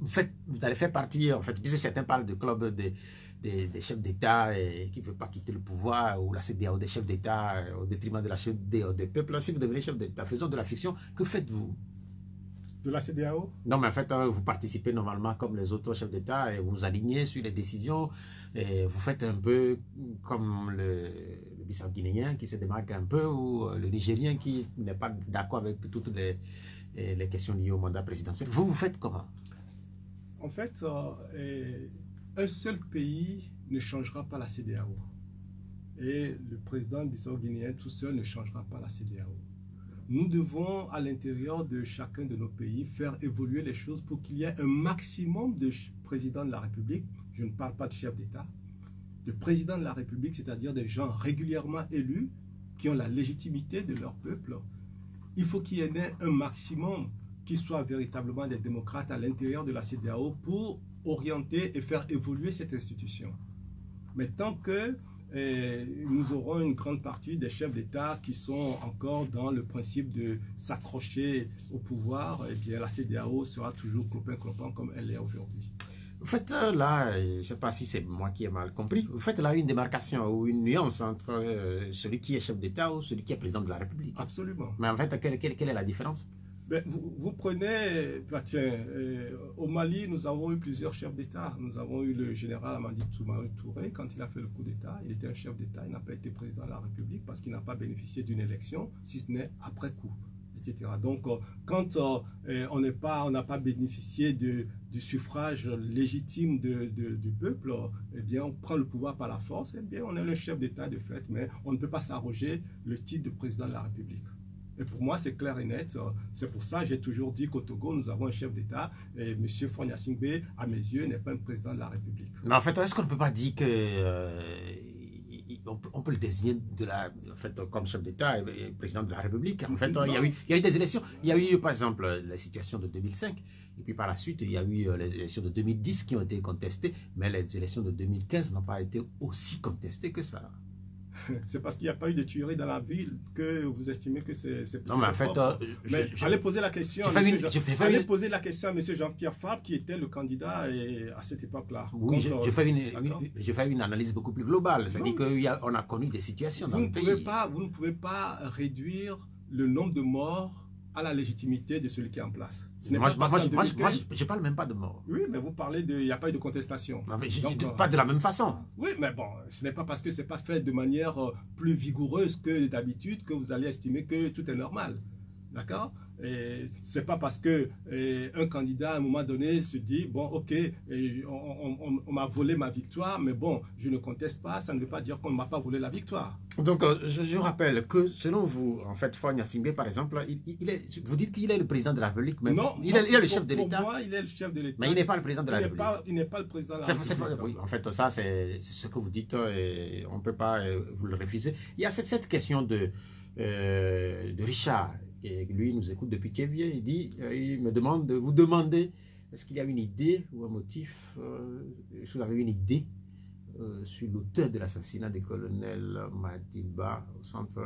vous allez faire partie, en fait, puisque certains parlent de club des chefs d'État qui ne veulent pas quitter le pouvoir, ou la CEDEAO des chefs d'État au détriment de la CEDEAO des peuples. Si vous devenez chef d'État, faisons de la fiction, que faites-vous? De la CEDEAO? Non, mais en fait, vous participez normalement comme les autres chefs d'État et vous vous alignez sur les décisions. Et vous faites un peu comme le Bissau-Guinéen qui se démarque un peu, ou le Nigérien qui n'est pas d'accord avec toutes les questions liées au mandat présidentiel. Vous faites comment? En fait, un seul pays ne changera pas la CEDEAO. Et le président bissau-guinéen tout seul ne changera pas la CEDEAO. Nous devons, à l'intérieur de chacun de nos pays, faire évoluer les choses pour qu'il y ait un maximum de présidents de la République. Je ne parle pas de chefs d'État, de présidents de la République, c'est-à-dire des gens régulièrement élus qui ont la légitimité de leur peuple. Il faut qu'il y ait un maximum qui soient véritablement des démocrates à l'intérieur de la CEDEAO pour orienter et faire évoluer cette institution. Mais tant que nous aurons une grande partie des chefs d'État qui sont encore dans le principe de s'accrocher au pouvoir, eh bien la CEDEAO sera toujours clopin-clopin comme elle est aujourd'hui. Vous faites là, je ne sais pas si c'est moi qui ai mal compris, vous faites là une démarcation ou une nuance entre celui qui est chef d'État ou celui qui est président de la République. Absolument. Mais en fait, quelle est la différence? Ben, vous prenez, au Mali, nous avons eu plusieurs chefs d'État. Nous avons eu le général Amadi Touré, quand il a fait le coup d'État. Il était un chef d'État, il n'a pas été président de la République parce qu'il n'a pas bénéficié d'une élection, si ce n'est après coup, etc. Donc, quand on n'a pas bénéficié du suffrage légitime du peuple, eh bien, on prend le pouvoir par la force, eh bien, on est le chef d'État de fait, mais on ne peut pas s'arroger le titre de président de la République. Et pour moi, c'est clair et net. C'est pour ça que j'ai toujours dit qu'au Togo, nous avons un chef d'État. Et M. Faure Gnassingbé, à mes yeux, n'est pas un président de la République. Mais en fait, est-ce qu'on ne peut pas dire que on peut le désigner comme chef d'État et président de la République? En fait, il y a eu des élections. Il y a eu, par exemple, la situation de 2005. Et puis par la suite, il y a eu les élections de 2010 qui ont été contestées. Mais les élections de 2015 n'ont pas été aussi contestées que ça. C'est parce qu'il n'y a pas eu de tuerie dans la ville que vous estimez que c'est non, mais en fait, allez poser la question à M. Jean-Pierre Fabre, qui était le candidat à cette époque-là. Oui, je fais une analyse beaucoup plus globale. C'est-à-dire qu'on a connu des situations dans le pays. Vous ne pouvez pas réduire le nombre de morts à la légitimité de celui qui est en place. Moi, je parle même pas de mort. Oui, mais vous parlez il n'y a pas eu de contestation. Non, mais pas de la même façon. Oui, mais bon, ce n'est pas parce que ce n'est pas fait de manière plus vigoureuse que d'habitude que vous allez estimer que tout est normal. D'accord? C'est pas parce que un candidat à un moment donné se dit bon ok on m'a volé ma victoire, mais bon je ne conteste pas, ça ne veut pas dire qu'on ne m'a pas volé la victoire. Donc je rappelle que selon vous, en fait, Faure Gnassingbé par exemple, vous dites qu'il est le président de la République, mais non, il est le chef de l'État. Pour moi, il est le chef de l'État. Mais il n'est pas le président de la République. Il n'est pas le président de la République. Oui, en fait, ça c'est ce que vous dites et on ne peut pas vous le refuser. Il y a cette question de Richard Et lui, il nous écoute depuis Thiévier. Il dit, il me demande de vous demander, est-ce qu'il y a une idée ou un motif, est-ce que vous avez une idée sur l'auteur de l'assassinat du colonel Madiba au centre,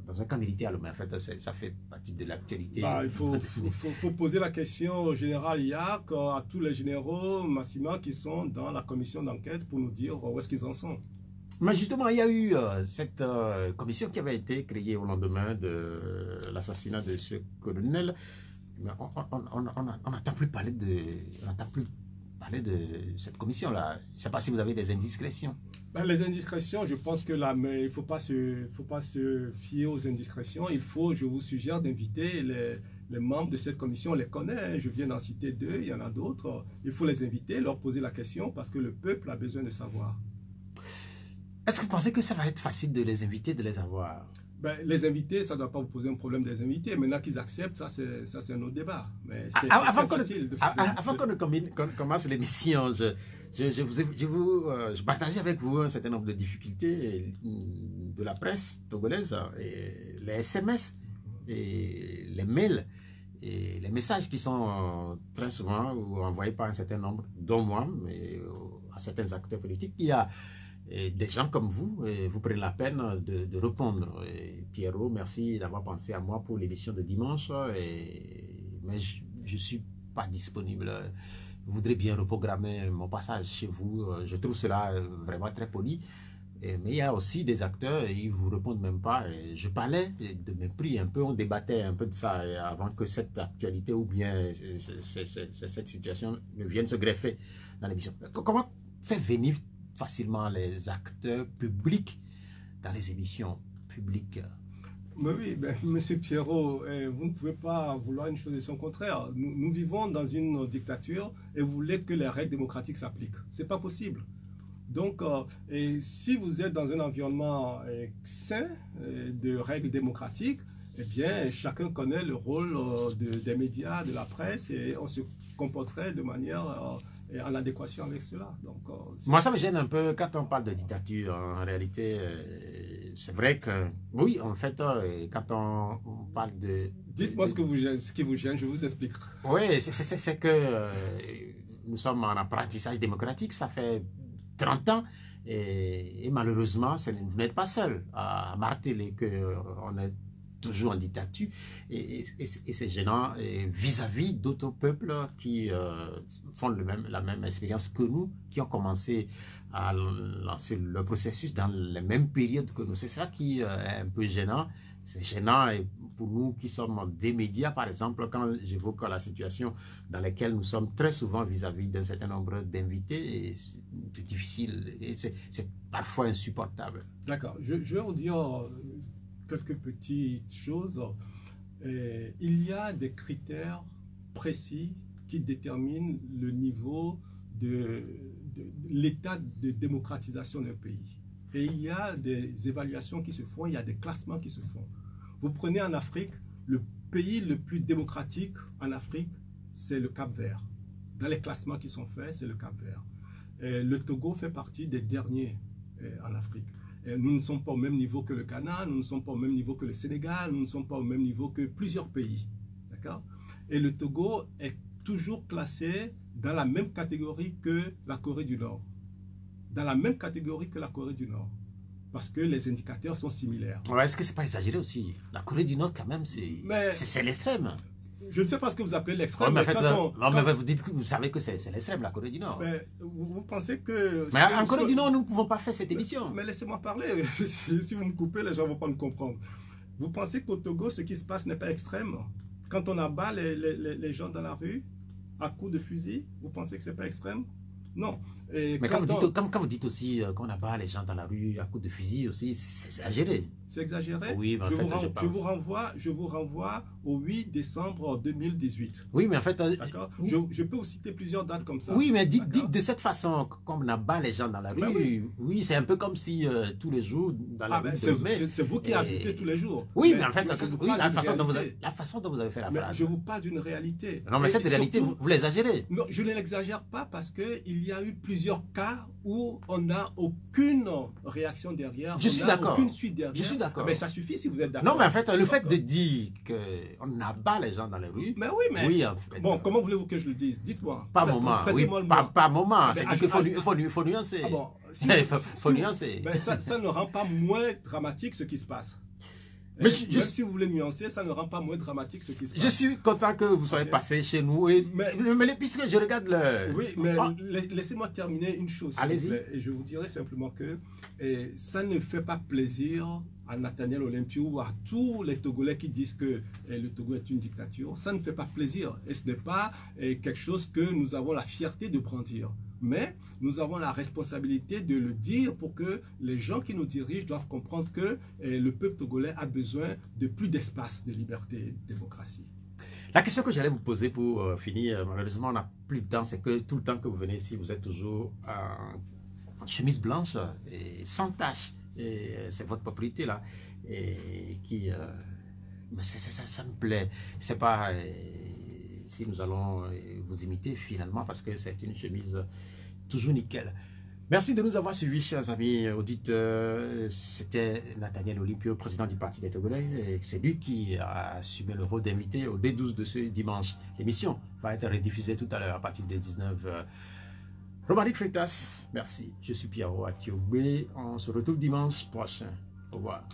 dans un camp militaire. Mais en fait, ça fait partie de l'actualité. Il faut poser la question au général Yak, à tous les généraux Massima qui sont dans la commission d'enquête pour nous dire où est-ce qu'ils en sont. Mais justement, il y a eu cette commission qui avait été créée au lendemain de l'assassinat de ce colonel. Mais on n'entend plus parler de... parler de cette commission-là. Je ne sais pas si vous avez des indiscrétions. Les indiscrétions, je pense que là, mais il ne faut pas se fier aux indiscrétions. Je vous suggère d'inviter les membres de cette commission. On les connaît, hein. Je viens d'en citer 2, il y en a d'autres. Il faut les inviter, leur poser la question parce que le peuple a besoin de savoir. Est-ce que vous pensez que ça va être facile de les inviter, de les avoir? Les invités, ça ne doit pas vous poser un problème des invités. Maintenant qu'ils acceptent, ça c'est un autre débat. Mais avant qu'on commence l'émission, je partageais avec vous un certain nombre de difficultés de la presse togolaise, et les SMS, et les mails, et les messages qui sont très souvent envoyés par un certain nombre, dont moi, mais à certains acteurs politiques. Il y a des gens comme vous, vous prenez la peine de répondre. Et Pierrot, merci d'avoir pensé à moi pour l'émission de dimanche, mais je ne suis pas disponible. Je voudrais bien reprogrammer mon passage chez vous. Je trouve cela vraiment très poli. Mais il y a aussi des acteurs, ils ne vous répondent même pas. Et je parlais de mépris un peu, on débattait un peu de ça avant que cette actualité ou bien cette situation ne vienne se greffer dans l'émission. Comment faire venir facilement les acteurs publics dans les émissions publiques? Mais oui, Monsieur Pierrot, vous ne pouvez pas vouloir une chose et son contraire. Nous vivons dans une dictature et vous voulez que les règles démocratiques s'appliquent. Ce n'est pas possible. Donc, si vous êtes dans un environnement sain de règles démocratiques, eh bien, chacun connaît le rôle des médias, de la presse, et on se comporterait de manière en adéquation avec cela. Donc, moi, ça me gêne un peu quand on parle de dictature. En réalité, c'est vrai que, oui, en fait, quand on parle de... Dites-moi ce qui vous gêne, je vous explique. Oui, c'est que nous sommes en apprentissage démocratique, ça fait 30 ans, et malheureusement, vous n'êtes pas seul à marteler qu'on est toujours en dictature, et c'est gênant vis-à-vis d'autres peuples qui font la même expérience que nous, qui ont commencé à lancer le processus dans les mêmes périodes que nous. C'est ça qui est un peu gênant. C'est gênant pour nous qui sommes des médias, par exemple, quand j'évoque la situation dans laquelle nous sommes très souvent vis-à-vis d'un certain nombre d'invités. C'est difficile et c'est parfois insupportable. D'accord. Je vais vous dire quelques petites choses. Il y a des critères précis qui déterminent le niveau de l'état de démocratisation d'un pays. Et il y a des évaluations qui se font, il y a des classements qui se font. Vous prenez en Afrique, le pays le plus démocratique en Afrique, c'est le Cap-Vert. Dans les classements qui sont faits, c'est le Cap-Vert. Le Togo fait partie des derniers en Afrique. Nous ne sommes pas au même niveau que le Ghana, nous ne sommes pas au même niveau que le Sénégal, nous ne sommes pas au même niveau que plusieurs pays. D'accord? Et le Togo est toujours classé dans la même catégorie que la Corée du Nord. Dans la même catégorie que la Corée du Nord. Parce que les indicateurs sont similaires. Ouais, est-ce que c'est pas exagéré aussi? La Corée du Nord, quand même, c'est l'extrême. Je ne sais pas ce que vous appelez l'extrême. Ouais, mais vous dites que vous savez que c'est l'extrême, la Corée du Nord. Mais vous pensez que... Mais en Corée du Nord, nous ne pouvons pas faire cette émission. Mais laissez-moi parler. Si vous me coupez, les gens ne vont pas me comprendre. Vous pensez qu'au Togo, ce qui se passe n'est pas extrême? Quand on abat les gens dans la rue, à coups de fusil, vous pensez que ce n'est pas extrême? Non. Et mais quand vous dites aussi qu'on abat les gens dans la rue à coups de fusil aussi, c'est exagéré. C'est exagéré? Oui, mais en fait, je vous renvoie au 8 décembre 2018. Oui, mais en fait... D'accord. Je peux vous citer plusieurs dates comme ça. Oui, mais dites de cette façon, comme on abat les gens dans la rue, oui, c'est un peu comme si tous les jours, dans la rue... C'est vous qui ajoutez tous les jours. Oui, mais en fait, la façon dont vous avez fait la phrase. Je vous parle d'une réalité. Non, mais cette réalité, vous l'exagérez. Non, je ne l'exagère pas parce qu'il y a eu plusieurs plusieurs cas où on n'a aucune réaction derrière. Je suis d'accord. Aucune suite derrière. Je suis d'accord. Mais ça suffit si vous êtes d'accord. Non, mais en fait, le fait de dire qu'on abat les gens dans les rues... Mais oui, mais... Oui, en fait, bon, comment voulez-vous que je le dise? Dites-moi. Pas moment, oui, pas moment. C'est qu'il faut nuancer. Ah bon, Il faut nuancer. Mais ça ne rend pas moins dramatique ce qui se passe. Mais même si vous voulez nuancer, ça ne rend pas moins dramatique ce qui se passe. Je suis content que vous soyez passé chez nous. Mais puisque je regarde le... Oui, mais laissez-moi terminer une chose. Allez-y. Et je vous dirais simplement que ça ne fait pas plaisir à Nathaniel Olympio ou à tous les Togolais qui disent que le Togo est une dictature. Ça ne fait pas plaisir. Et ce n'est pas quelque chose que nous avons la fierté de brandir. Mais nous avons la responsabilité de le dire pour que les gens qui nous dirigent doivent comprendre que le peuple togolais a besoin de plus d'espace, de liberté et de démocratie. La question que j'allais vous poser pour finir, malheureusement on n'a plus de temps, c'est que tout le temps que vous venez ici, vous êtes toujours en chemise blanche et sans tache. Et c'est votre propriété là. Et qui... mais ça me plaît. C'est pas... si nous allons vous imiter finalement parce que c'est une chemise toujours nickel. Merci de nous avoir suivis, chers amis auditeurs. C'était Nathaniel Olympio, président du Parti des Togolais, et c'est lui qui a assumé le rôle d'invité au D12 de ce dimanche. L'émission va être rediffusée tout à l'heure à partir des 19h. Romaric Freitas, merci. Je suis Pierrot Atiobé. On se retrouve dimanche prochain. Au revoir.